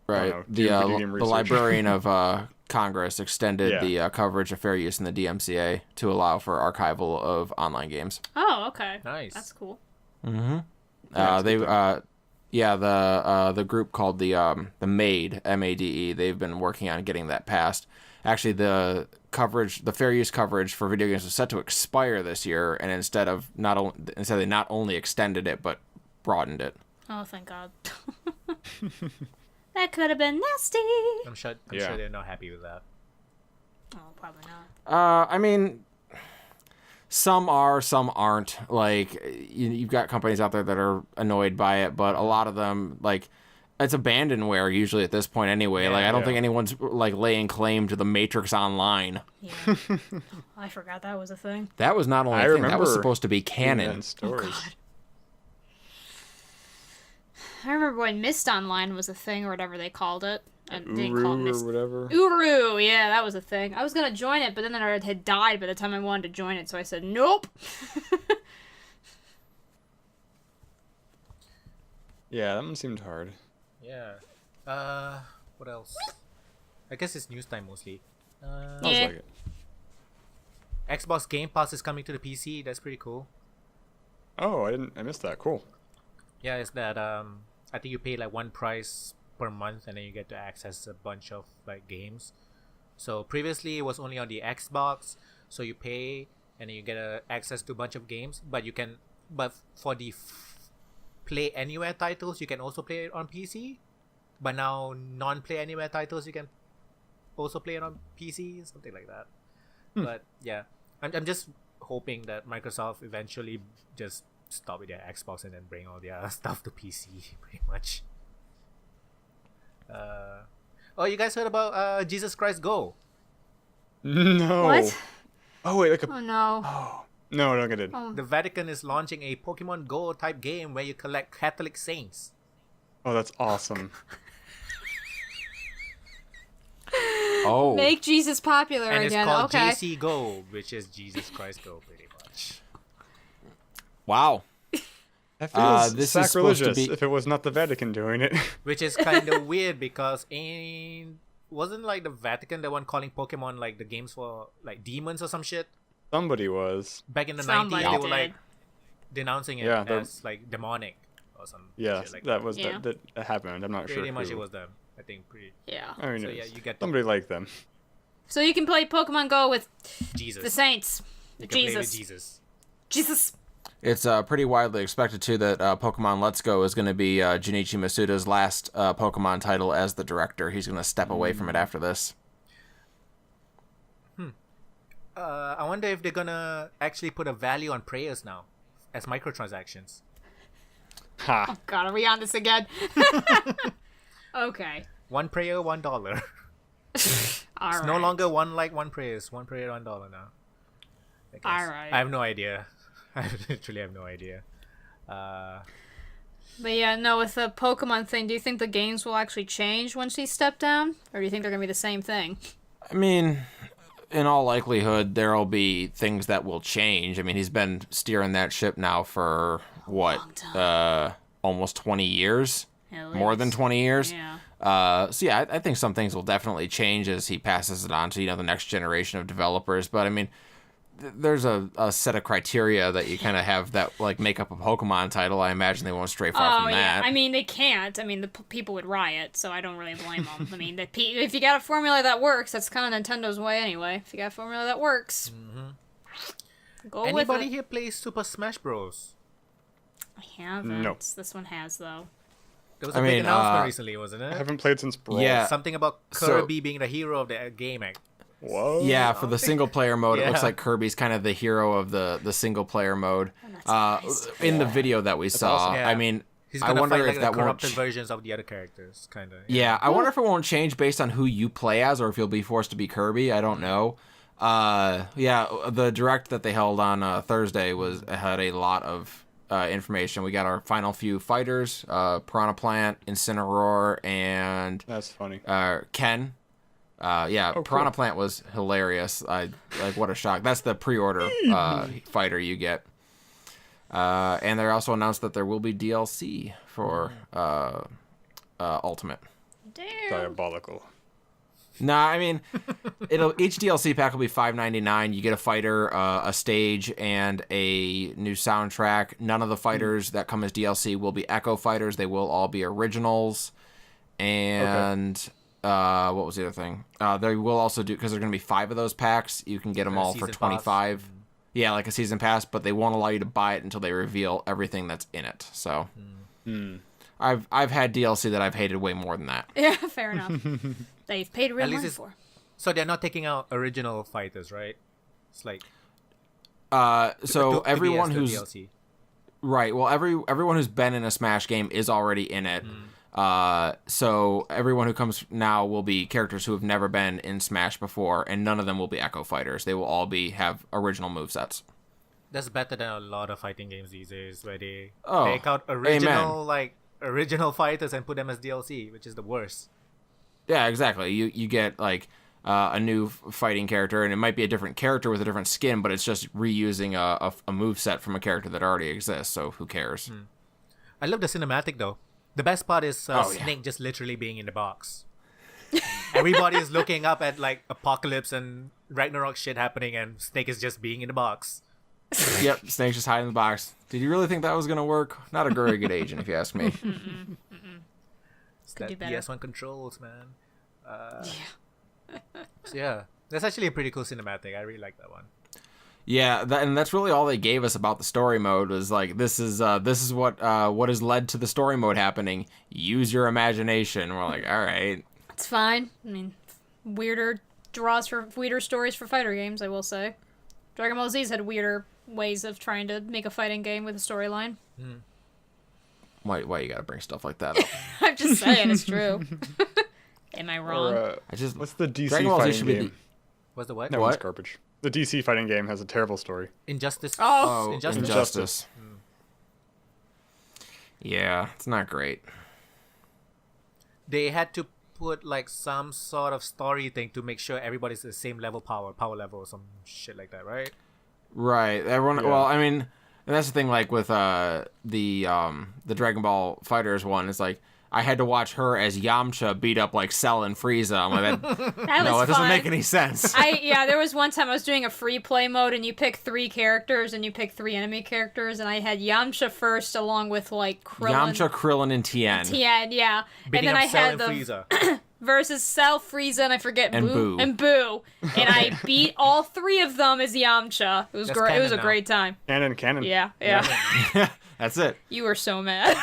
Right. know, do video game The research. Librarian of Congress extended Yeah. the coverage of fair use in the DMCA to allow for archival of online games. Oh, okay. Nice. That's cool. Mm-hmm. Yeah, it's a good thing. The group called the MADE, MADE, they've been working on getting that passed. Actually, the fair use coverage for video games was set to expire this year, and instead they not only extended it but broadened it. Oh, thank God. That could have been nasty. I'm sure Yeah. they're not happy with that. Oh, probably not. I mean, some are, some aren't. Like, you've got companies out there that are annoyed by it, but a lot of them, like, it's abandonware usually at this point anyway. Like, I don't Yeah. think anyone's, like, laying claim to the Matrix Online. Yeah. I forgot that was a thing. That was not only I a thing, that was remember supposed to be canon. And stories. I remember when Mist Online was a thing or whatever they called it. I didn't call it Uru Mist. or whatever. Uru, yeah, that was a thing. I was gonna join it, but then it had died by the time I wanted to join it, so I said nope. Yeah, that one seemed hard. Yeah. What else? I guess it's news time mostly. Sounds Yeah. like it. Xbox Game Pass is coming to the PC. That's pretty cool. Oh, I missed that. Cool. Yeah, it's that I think you pay like one price per month and then you get to access a bunch of like games. So previously it was only on the Xbox, so you pay and then you get access to a bunch of games, but for the Play Anywhere titles you can also play it on PC. But now non-Play Anywhere titles you can also play it on PC, something like that. But yeah, I'm just hoping that Microsoft eventually just stop with their Xbox and then bring all their stuff to PC, pretty much. Oh, you guys heard about Jesus Christ Go? No. What? Oh wait, like a. Oh no. Oh no, I did. Oh. The Vatican is launching a Pokemon Go type game where you collect Catholic saints. Oh, that's awesome. Oh. Make Jesus popular And it's again. called Okay. JC Go, which is Jesus Christ Go, pretty much. Wow. That feels this is supposed to sacrilegious be- if it was not the Vatican doing it. Which is kind of weird because wasn't like the Vatican the one calling Pokemon like the games for like demons or some shit? Somebody was. Back in the Somebody 90s, they did. were like denouncing it Yeah, as like demonic or some Yeah, shit like that was Yeah. that happened. I'm not sure. Pretty much who. it was them. I think pretty. Yeah. I mean, So, it's- yeah, you get to- somebody like them. So you can play Pokemon Go with Jesus. the Saints. You can play with Jesus. Jesus. Jesus. It's pretty widely expected, too, that Pokemon Let's Go is going to be Junichi Masuda's last Pokemon title as the director. He's going to step away from it after this. I wonder if they're gonna actually put a value on prayers now as microtransactions. Ha! God, are we on this again? Okay. One prayer, $1. All It's right. no longer one like, one prayer. It's one prayer, $1 now. I guess. All right. I have no idea. I literally have no idea. But yeah, no, with the Pokemon thing, do you think the games will actually change once he stepped down? Or do you think they're going to be the same thing? I mean, in all likelihood, there'll be things that will change. I mean, he's been steering that ship now for, long time. almost 20 years? At More than least. 20 years? Yeah. So yeah, I think some things will definitely change as he passes it on to, the next generation of developers. But I mean, there's a set of criteria that you kind of have that like make up a Pokemon title. I imagine they won't stray far Oh, from yeah. that. I mean, they can't. I mean, the people would riot, so I don't really blame them. I mean, if you got a formula that works, that's kind of Nintendo's way anyway. If you got a formula that works, go with Anybody it. here plays Super Smash Bros? I haven't. No. This one has, though. There was I a big mean, announcement recently, wasn't I it? haven't played since Brawl. Yeah. Something about So- Kirby being the hero of the game. Whoa. Yeah, for the single player mode, it looks Yeah. like Kirby's kind of the hero of the single player mode. that's nice. In the video that we saw, awesome. Yeah. I mean, He's I gonna wonder fight like if the that won't. corrupted versions of the other characters, kind of. Yeah, I wonder if it won't change based on who you play as, or if you'll be forced to be Kirby. I don't know. Yeah, the direct that they held on Thursday had a lot of information. We got our final few fighters: Piranha Plant, Incineroar, and That's funny. Ken. Yeah, cool. Piranha Plant was hilarious. What a shock. That's the pre-order fighter you get. And they also announced that there will be DLC for Ultimate. Damn. Diabolical. Nah, I mean, each DLC pack will be $5.99. You get a fighter, a stage, and a new soundtrack. None of the fighters that come as DLC will be Echo fighters. They will all be originals. And what was the other thing? They will also do, because there are going to be 5 of those packs. You can get them all for season pass. $25. Yeah, like a season pass, but they won't allow you to buy it until they reveal everything that's in it. So, I've had DLC that I've hated way more than that. Yeah, fair enough. They've paid real At least money it's- for. So they're not taking out original fighters, right? It's like So to everyone be as the who's DLC. right, well, everyone who's been in a Smash game is already in it. So everyone who comes now will be characters who have never been in Smash before, and none of them will be Echo fighters. They will all have original movesets. That's better than a lot of fighting games these days, where they Oh, take out original fighters and put them as DLC, which is the worst. Yeah, exactly. You get like a new fighting character, and it might be a different character with a different skin, but it's just reusing a moveset from a character that already exists. So who cares? I love the cinematic though. The best part is yeah. Snake just literally being in the box. Everybody is looking up at like Apocalypse and Ragnarok shit happening, and Snake is just being in the box. Yep, Snake's just hiding in the box. Did you really think that was gonna work? Not a very good agent, if you ask me. It's Could that do better. PS1 controls, man. So yeah, that's actually a pretty cool cinematic. I really like that one. Yeah, and that's really all they gave us about the story mode was like this is what has led to the story mode happening. Use your imagination. We're like, all right. It's fine. I mean, weirder draws for weirder stories for fighter games, I will say. Dragon Ball Z's had weirder ways of trying to make a fighting game with a storyline. Why you gotta bring stuff like that up? I'm just saying, it's true. Am I wrong? Or, what's the DC Dragon Ball Z fighting should be game? What's the what? That What? one's garbage. The DC fighting game has a terrible story. Injustice. Oh. Injustice. Yeah, it's not great. They had to put like some sort of story thing to make sure everybody's the same power level or some shit like that, right? Right. Everyone. Yeah. Well, I mean, and that's the thing. Like with the Dragon Ball Fighters one, it's like I had to watch her as Yamcha beat up like Cell and Frieza. I'm like, That no, was it doesn't fun. make any sense. There was one time I was doing a free play mode, and you pick 3 characters, and you pick 3 enemy characters, and I had Yamcha first, along with like Krillin. Yamcha, Krillin, and Tien. Tien, yeah. Beating and then up I Cell had and the Frieza. versus Cell, Frieza, and I forget And Boo. Boo. And Boo. And I beat all 3 of them as Yamcha. It was That's great. It was a canon now. great time. Canon. Yeah. That's it. You were so mad.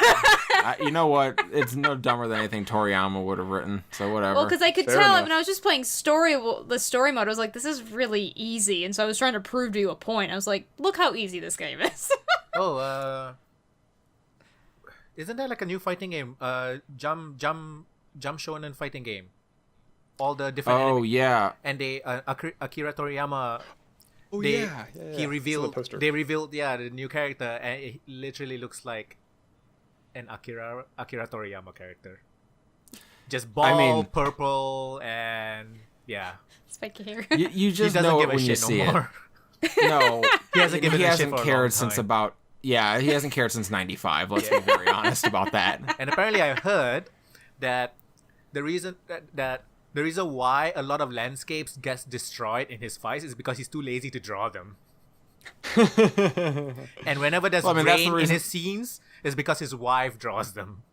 You know what? It's no dumber than anything Toriyama would have written. So whatever. Well, because I could Fair tell enough. when I was just playing the story mode, I was like, this is really easy. And so I was trying to prove to you a point. I was like, look how easy this game is. Isn't there like a new fighting game? Jump Shonen fighting game. All the different. Oh anime- yeah. And they Akira Toriyama. Oh They- yeah. He Saw the revealed. poster. They revealed the new character, and it literally looks like an Akira Toriyama character. Just bald, purple, and yeah. Spiky hair. You He just doesn't know give it a when you shit see no it. more. No, He hasn't given he a shit hasn't for a cared long since time. about. Yeah, he hasn't cared since '95. Let's be very honest about that. And apparently, I heard that the reason why a lot of landscapes gets destroyed in his fights is because he's too lazy to draw them. And whenever there's Well, I mean, that's the rain in reason- his scenes, it's because his wife draws them.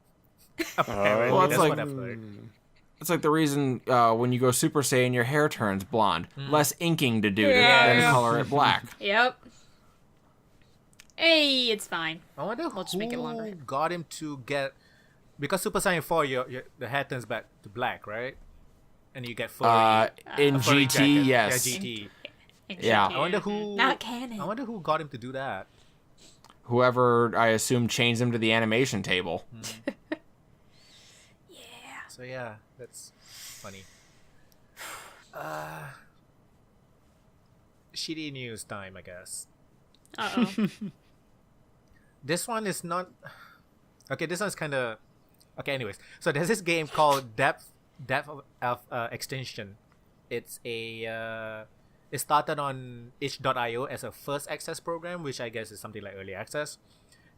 Apparently, Well, it's that's like- what I've heard. It's like the reason when you go Super Saiyan, your hair turns blonde. Less inking to do Yeah. than color it black. Yep. Hey, it's fine. I wonder We'll just make it longer. who got him to get, because Super Saiyan 4, the hair turns back to black, right? And you get furry. In a furry GT, jacket. yes. Yeah, GT. Yeah. I wonder who. Not canon. I wonder who got him to do that. Whoever, I assume, changed him to the animation table. So yeah, that's funny. Shitty news time, I guess. Uh-oh. This one is not. Okay, this one's kind of. Okay, anyways, so there's this game called Depth of Extinction. It's a. It started on itch.io as a first access program, which I guess is something like early access,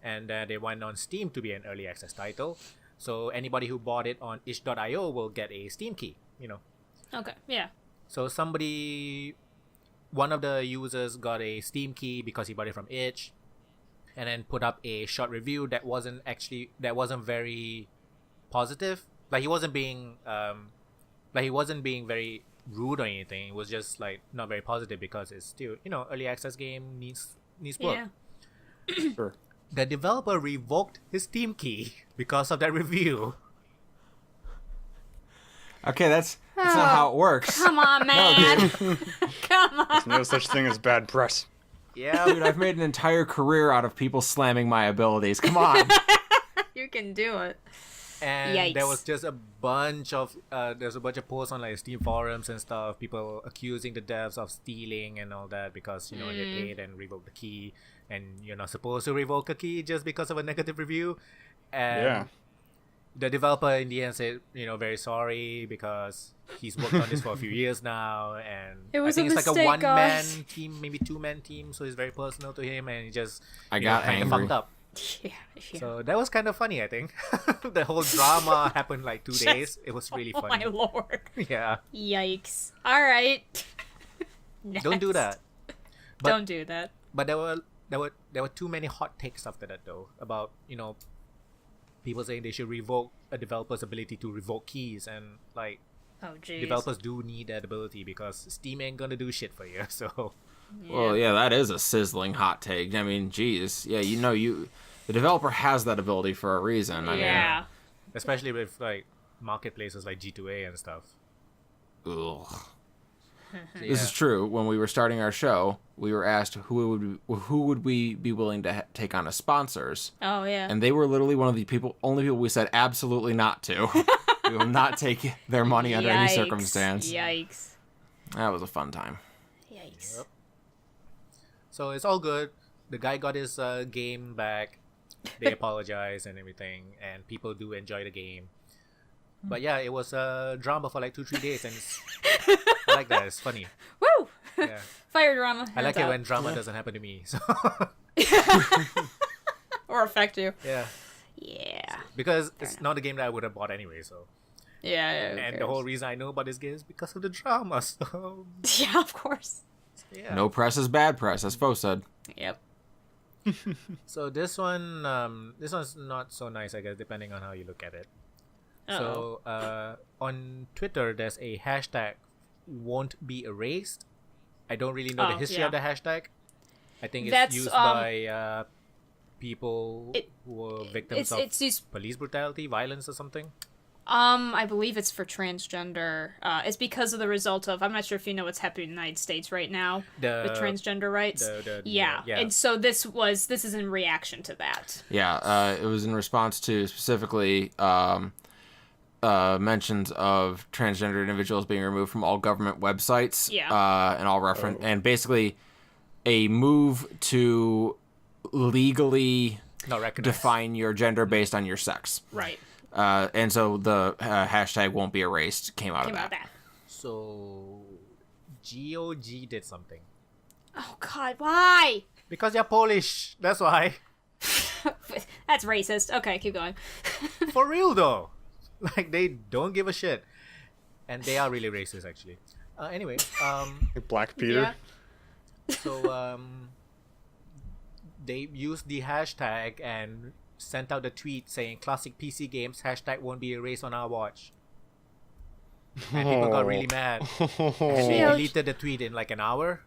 and they went on Steam to be an early access title. So anybody who bought it on itch.io will get a Steam key. Okay, yeah. So one of the users got a Steam key because he bought it from itch, and then put up a short review that wasn't very positive. Like he wasn't being very rude or anything. It was just like not very positive because it's still early access game needs work. Yeah. Sure. The developer revoked his Steam key because of that review. Okay, that's not how it works. Come on, man. Come on. There's no such thing as bad press. Yeah, Dude, I've made an entire career out of people slamming my abilities. Come on. You can do it. and Yikes. there was just a bunch of posts on like Steam forums and stuff, people accusing the devs of stealing and all that because they paid and revoked the key, and you're not supposed to revoke a key just because of a negative review. And Yeah. the developer in the end said, very sorry because he's worked on this for a few years now, and It was I think a it's like a mistake, one-man guys. team, maybe two-man team, so it's very personal to him, and he just I got kind of angry. fucked up. Yeah. So that was kind of funny, I think. The whole drama happened like 2 days. It was really Oh funny. my lord. Yeah, Yikes. All right. don't do Next. that. But- Don't do that. But there were too many hot takes after that though about people saying they should revoke a developer's ability to revoke keys, and like Oh, jeez. developers do need that ability because Steam ain't gonna do shit for you. So Well, yeah, that is a sizzling hot take. I mean, geez. Yeah, the developer has that ability for a reason. I Yeah. especially with like marketplaces like G2A and stuff. mean, ugh. This is true. When we were starting our show, we were asked who would we be willing to take on as sponsors. Oh yeah. And they were literally one of the only people we said absolutely not to. We will not take their money under any circumstance. Yikes. That was a fun time. Yikes. Yep. So it's all good. The guy got his game back. They apologize and everything, and people do enjoy the game. But yeah, it was a drama for like 2-3 days, and I like that. It's funny. Woo! Yeah. Fire drama. I like Hands it up. when drama doesn't happen to me. So Or affect you. yeah, Yeah. because it's not a game that I would have bought anyway. So Yeah. who and the cares? whole reason I know about this game is because of the drama. So Yeah, of course. yeah. No press is bad press, as Foe said. Yep. So this one's not so nice, I guess, depending on how you look at it. Uh-oh. So on Twitter, there's a hashtag won't be erased. I don't really know the history of the hashtag. I think it's That's, used by people it- who were victims of It's used. police brutality, violence, or something. I believe it's for transgender. It's because of the result of, I'm not sure if you know what's happening in the United States right now with transgender rights. Yeah. And so this is in reaction to that. Yeah, it was in response to specifically mentions of transgender individuals being removed from all government websites. Yeah. And all reference and basically a move to legally Not recognized. define your gender based on your sex. Right. And so the hashtag won't be erased came out Came of out of that. that. So GOG did something Oh God, why? because you're Polish. That's why. That's racist. Okay, keep going. For real though, like they don't give a shit, and they are really racist actually. Anyway, Black Peter. Yeah. so they used the hashtag and sent out a tweet saying classic PC games hashtag won't be erased on our watch. And people got really mad. And they Oh. deleted the tweet in like an hour.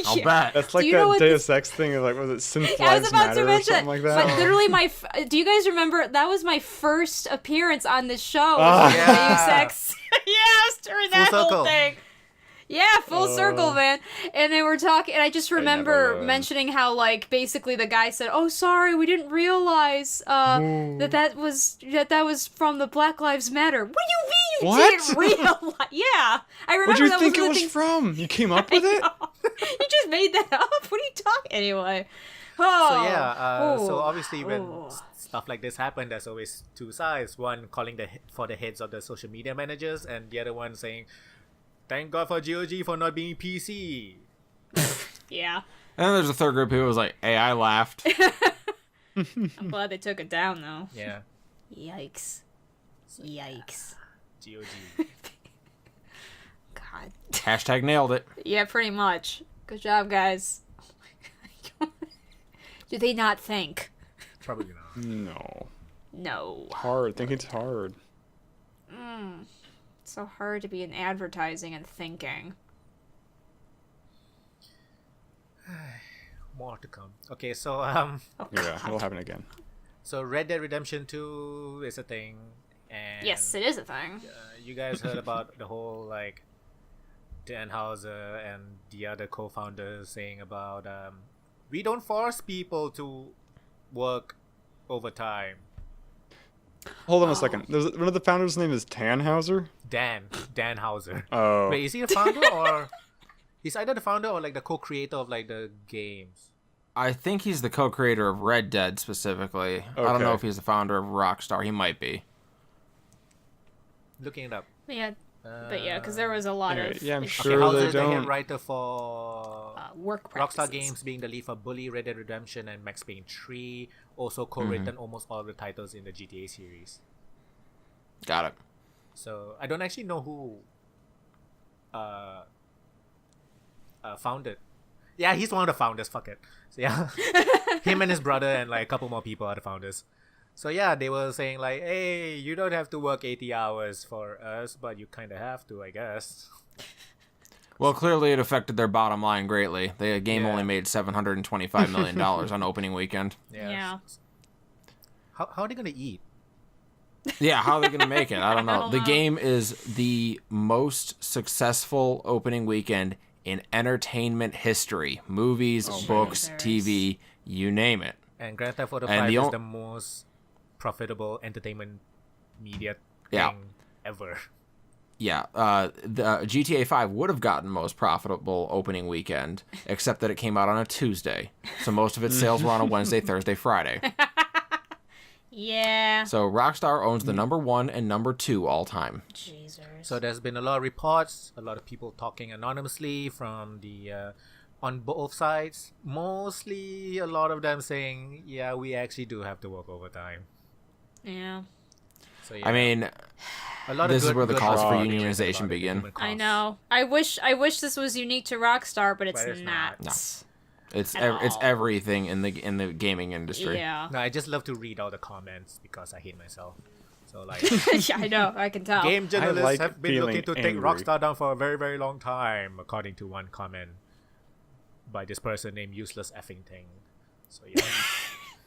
I'll Yeah. bet. That's like Do you know that what Deus Ex thing of like, was it Synth I was Lives about Matter to or mention something like it, that? but literally do you guys remember that was my first appearance on this show? Ah. Deus Ex. Yeah, I was during that Full whole circle. thing. Yeah, full circle, man. And they were talking, and I just remember learned. mentioning how, like, basically the guy said, "Oh, sorry, we didn't realize that was from the Black Lives Matter." What do you mean you What? didn't realize? Yeah, I remember. What'd you that think was it one of was the things. from? You came up with it? You just made that up. What are you talking? Anyway. Oh. So yeah, so Oh. obviously when Oh. stuff like this happen, there's always two sides. One calling for the heads of the social media managers, and the other one saying, "Thank God for GOG for not being PC." Yeah. And then there's a third group who was like, hey, I laughed. I'm glad they took it down, though. Yeah, Yikes. Yikes. GOG. God. Hashtag nailed it. Yeah, pretty much. Good job, guys. Do they not think? Probably not. No. No. Hard. Thinking's hard. It's so hard to be in advertising and thinking. More to come. Okay, so Oh, Yeah, God. it'll happen again. so Red Dead Redemption 2 is a thing, and Yes, it is a thing. you guys heard about the whole like Dan Houser and the other co-founders saying about we don't force people to work overtime. Hold on a second. There's one of the founders' name is Tannhauser. Dan Houser. Oh. Wait, is he the founder or he's either the founder or like the co-creator of like the games? I think he's the co-creator of Red Dead specifically. I don't know Okay. if he's the founder of Rockstar. He might be. Looking it up. Yeah, but yeah, because there was a lot Anyway, of yeah, I'm issues. sure Houser they is the head don't. writer for Work Rockstar practices. Games, being the lead for Bully, Red Dead Redemption, and Max Payne 3. Also co-written almost all of the titles in the GTA series. Got it. So I don't actually know who founded. Yeah, he's one of the founders. Fuck it. So yeah, him and his brother and like a couple more people are the founders. So yeah, they were saying like, hey, you don't have to work 80 hours for us, but you kind of have to, I guess. Well, clearly it affected their bottom line greatly. The game Yeah. only made $725 million on opening weekend. Yeah. Yeah. How are they gonna eat? Yeah, how are they going to make it? I don't know. don't The know. game is the most successful opening weekend in entertainment history. Movies, books, there TV, you name it. And Grand Theft Auto And 5 the is on- the most profitable entertainment media Yeah. thing ever. Yeah, the GTA 5 would have gotten most profitable opening weekend, except that it came out on a Tuesday. So most of its sales were on a Wednesday, Thursday, Friday. Yeah. So Rockstar owns the number 1 and number 2 all time. Jesus. So there's been a lot of reports, a lot of people talking anonymously from the on both sides. Mostly, a lot of them saying, "Yeah, we actually do have to work overtime." Yeah. So yeah, I mean, a lot this of is where the calls for justifications, a lot unionization of begin. human I costs. know. I wish this was unique to Rockstar, but it's, But it's not. not. No. it's At it's all. everything in the gaming industry. Yeah. No, I just love to read all the comments because I hate myself. So like, Yeah, I know. I can tell. game journalists like have been feeling looking to take angry. Rockstar down for a very, very long time, according to one comment by this person named Useless Effing Thing. So yeah,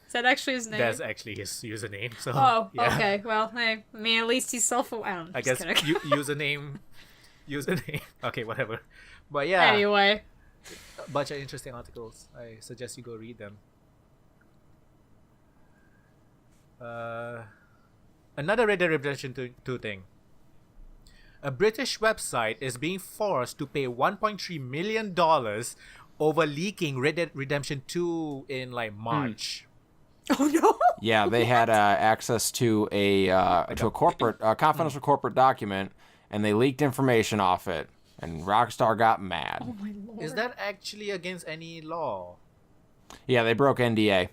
Is that actually his name? that's actually his username. So Oh, yeah. okay. Well, hey, I mean, at least he's self-aware. I guess username. Okay, whatever. But yeah, Anyway. a bunch of interesting articles. I suggest you go read them. Another Red Dead Redemption 2 thing. A British website is being forced to pay $1.3 million over leaking Red Dead Redemption 2 in like March. Oh no. Yeah, they had access to a corporate confidential corporate document, and they leaked information off it, and Rockstar got mad. Oh my lord. Is that actually against any law? Yeah, they broke NDA.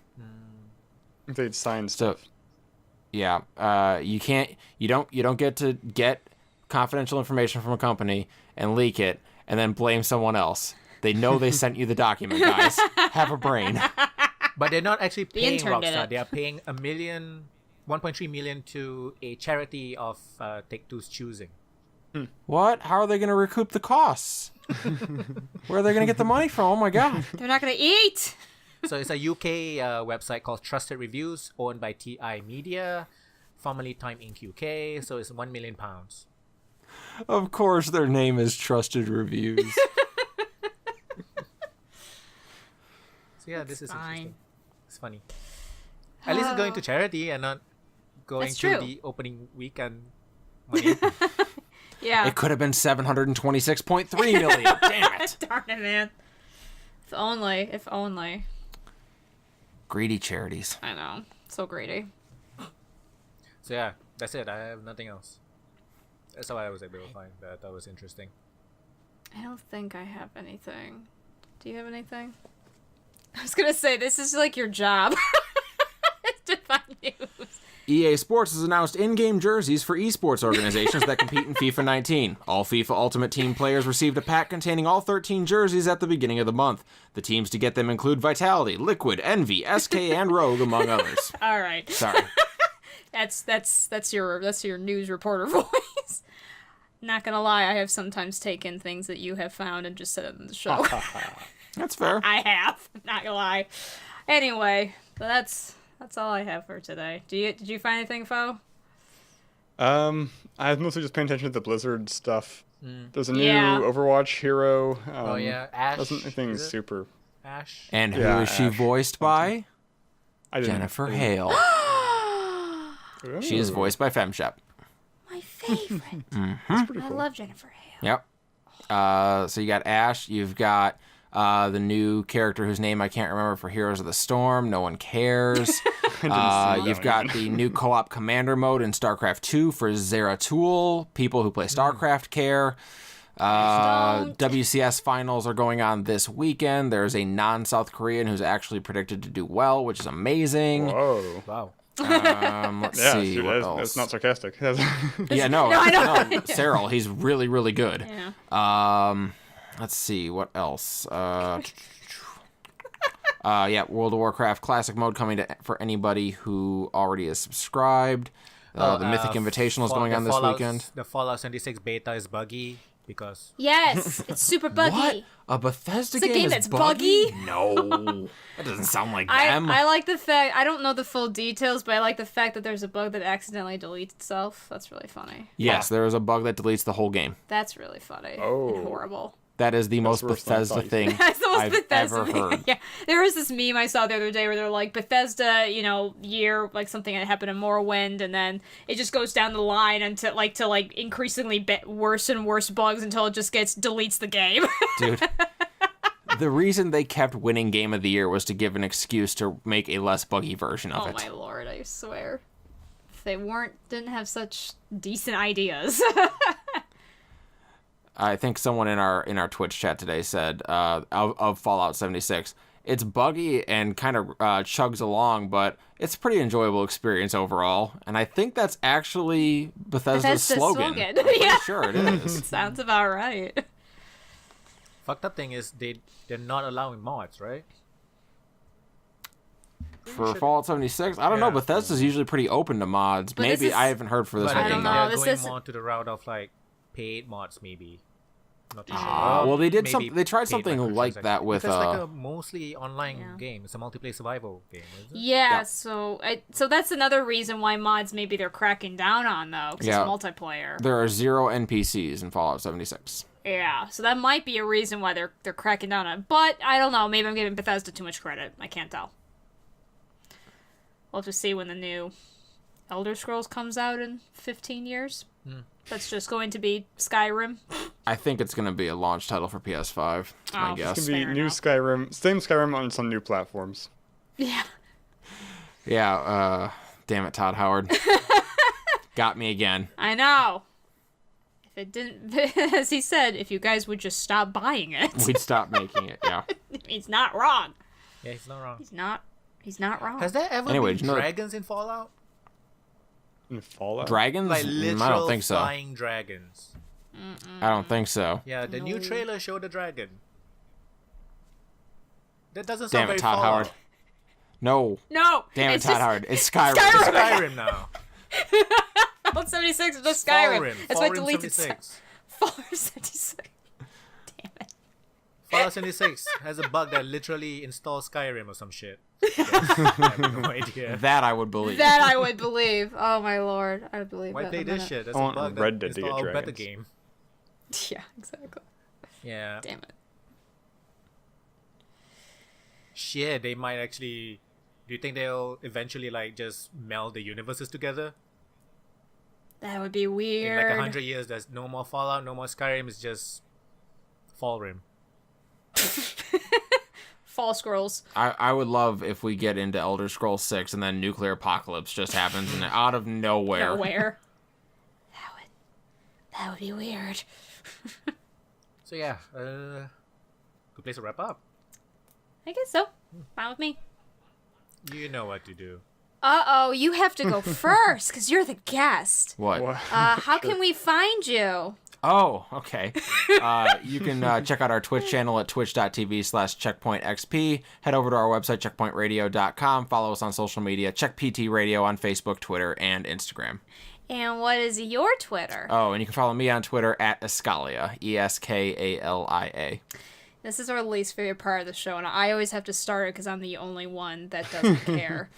They'd signed So, stuff. yeah, you don't get to get confidential information from a company and leak it and then blame someone else. They know they sent you the document, guys. Have a brain. But they're not actually paying intern did Rockstar. it. They are paying $1.3 million to a charity of Take-Two's choosing. What? How are they going to recoup the costs? Where are they going to get the money from? Oh my god. They're not gonna eat. So it's a UK website called Trusted Reviews, owned by TI Media, formerly Time Inc. UK. So it's £1 million. Of course, their name is Trusted Reviews. So yeah, this is fine. interesting. It's funny. At least it's going to charity and not going That's to true. the opening weekend money. Yeah. It could have been 726.3 million. Damn it. Darn it, man. If only. If only. Greedy charities. I know. So greedy. So yeah, that's it. I have nothing else. That's how I was able to find that. That was interesting. I don't think I have anything. Do you have anything? I was gonna say, this is like your job. to find news. EA Sports has announced in-game jerseys for esports organizations that compete in FIFA 19. All FIFA Ultimate Team players received a pack containing all 13 jerseys at the beginning of the month. The teams to get them include Vitality, Liquid, Envy, SK, and Rogue, among others. All right. Sorry. That's your news reporter voice. Not gonna lie, I have sometimes taken things that you have found and just said it in the show. That's fair. I have. Not gonna lie. Anyway, but that's all I have for today. Did you find anything, Fo? I was mostly just paying attention to the Blizzard stuff. There's a new Yeah. Overwatch hero. Oh yeah, Ash. Wasn't anything is it? super. Ash. And who Yeah, is she Ash. voiced by? I didn't. Jennifer Hale. Ooh, She is voiced by FemShep. My favorite. That's pretty I cool. love Jennifer Hale. Yep. So you got Ash. You've got the new character whose name I can't remember for Heroes of the Storm. No one cares. You've got the new co-op commander mode in StarCraft 2 for Zeratul. People who play StarCraft care. WCS finals are going on this weekend. There's a non-South Korean who's actually predicted to do well, which is amazing. Whoa. Wow. Let's Yeah, see dude, what that's else. not sarcastic. Yeah, no, No, I know. no, Cyril, he's really, really good. Yeah. Let's see what else. Yeah, World of Warcraft Classic mode coming for anybody who already is subscribed. The Mythic Invitational is going on this weekend. The Fallout 76 beta is buggy. because Yes, it's super buggy. What? A Bethesda It's a game is that's buggy? No, that doesn't sound like them. I like the fact, I don't know the full details, but I like the fact that there's a bug that accidentally deletes itself. That's really funny. Yes, there is a bug that deletes the whole game. That's really funny. Oh. And horrible. That is the most worse than I Bethesda thought you thing That's the most I've Bethesda ever thing. heard. Yeah, there was this meme I saw the other day where they're like, Bethesda, year, like something that happened in Morrowind, and then it just goes down the line until to increasingly worse and worse bugs until it just deletes the game. Dude. The reason they kept winning Game of the Year was to give an excuse to make a less buggy version of Oh it. my lord, I swear. If they didn't have such decent ideas. I think someone in our Twitch chat today said of Fallout 76, it's buggy and kind of chugs along, but it's a pretty enjoyable experience overall. And I think that's actually Bethesda's slogan. I'm pretty Yeah. sure it is. Sounds about right. fucked up thing is they're not allowing mods, right? For Fallout 76, I don't know. Yeah. Bethesda's usually pretty open to mods. But Maybe this is- I haven't heard for this But one. I think know, they're this going is- more to the route of like paid mods, maybe. Not too sure. Well, they did Maybe They tried paid something like microtransactions. that with Because it's like a mostly online Yeah. game. It's a multiplayer survival game, isn't it? Yeah, Yeah. so that's another reason why mods maybe they're cracking down on, though, because Yeah. it's multiplayer. There are 0 NPCs in Fallout 76. Yeah, so that might be a reason why they're cracking down on it. But I don't know, maybe I'm giving Bethesda too much credit. I can't tell. We'll have to see when the new Elder Scrolls comes out in 15 years. That's just going to be Skyrim. I think it's going to be a launch title for PS5, I Oh. guess. It's gonna be Fair new enough. Skyrim, same Skyrim on some new platforms. Yeah. Yeah, damn it, Todd Howard. Got me again. I know. If it didn't, as he said, if you guys would just stop buying it, We'd stop making it, yeah. he's not wrong. Yeah, he's not wrong. He's not wrong. Has there ever Anyway, been you know- dragons in Fallout? In Fallout. Dragons? Like literal I don't think so. flying dragons. I don't think so. Yeah, the new No. trailer showed a dragon. That doesn't Damn sound it, very Todd Fallout. Howard. No. No. Damn it, it's Todd just, Howard. It's Skyrim. Skyrim. Skyrim now. Fallout 76 is just Skyrim. Fallen, That's why it Fallen deletes itself. 76. Fallout 76. Damn it. Fallout 76 has a bug that literally installs Skyrim or some shit. I have no idea. That I would believe. That I would believe. Oh my lord, I would believe Why that. play in a this minute. shit? That's I a want bug Red that Dead to get install a beta dragons. game. Yeah, exactly. Yeah. Damn it. Shit, they might actually... Do you think they'll eventually like just meld the universes together? That would be In weird. like 100 years, there's no more Fallout, no more Skyrim, it's just Fallrim. Fall Scrolls. I would love if we get into Elder Scrolls 6 and then nuclear apocalypse just happens and out of nowhere. Nowhere. That would be weird. So yeah, good place to wrap up. I guess so. Fine with me. You know what to do. Uh-oh, you have to go first, because you're the guest. What? What? How can we find you? Oh, okay. You can check out our Twitch channel at twitch.tv/checkpointxp. Head over to our website, checkpointradio.com. Follow us on social media. Check PT Radio on Facebook, Twitter, and Instagram. And what is your Twitter? Oh, and you can follow me on Twitter at Escalia, Eskalia. This is our least favorite part of the show, and I always have to start it because I'm the only one that doesn't care.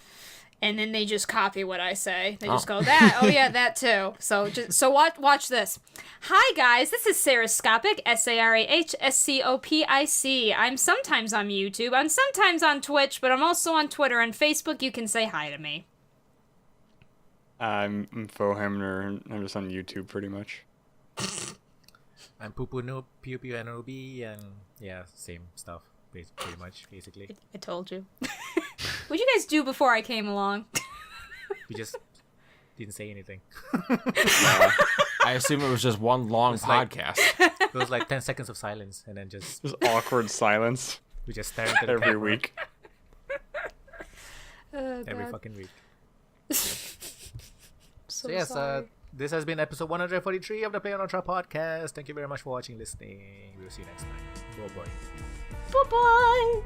And then they just copy what I say. They just go, that, oh yeah, that too. So watch this. Hi guys, this is Sarahscopic, Sarahscopic. I'm sometimes on YouTube, I'm sometimes on Twitch, but I'm also on Twitter and Facebook. You can say hi to me. I'm Foehamner. I'm just on YouTube pretty much. I'm Pupunoob, Pupunoob, and yeah, same stuff, pretty much, basically. I told you. What'd you guys do before I came along? You just didn't say anything. I assume it was just one long It's like- podcast. It was like 10 seconds of silence, and then just Just awkward silence we just stare at the every camera week. every fucking week. So So yes, sorry. this has been episode 143 of the playonultra podcast. Thank you very much for watching, listening. We'll see you next time. Bye bye. Bye-bye.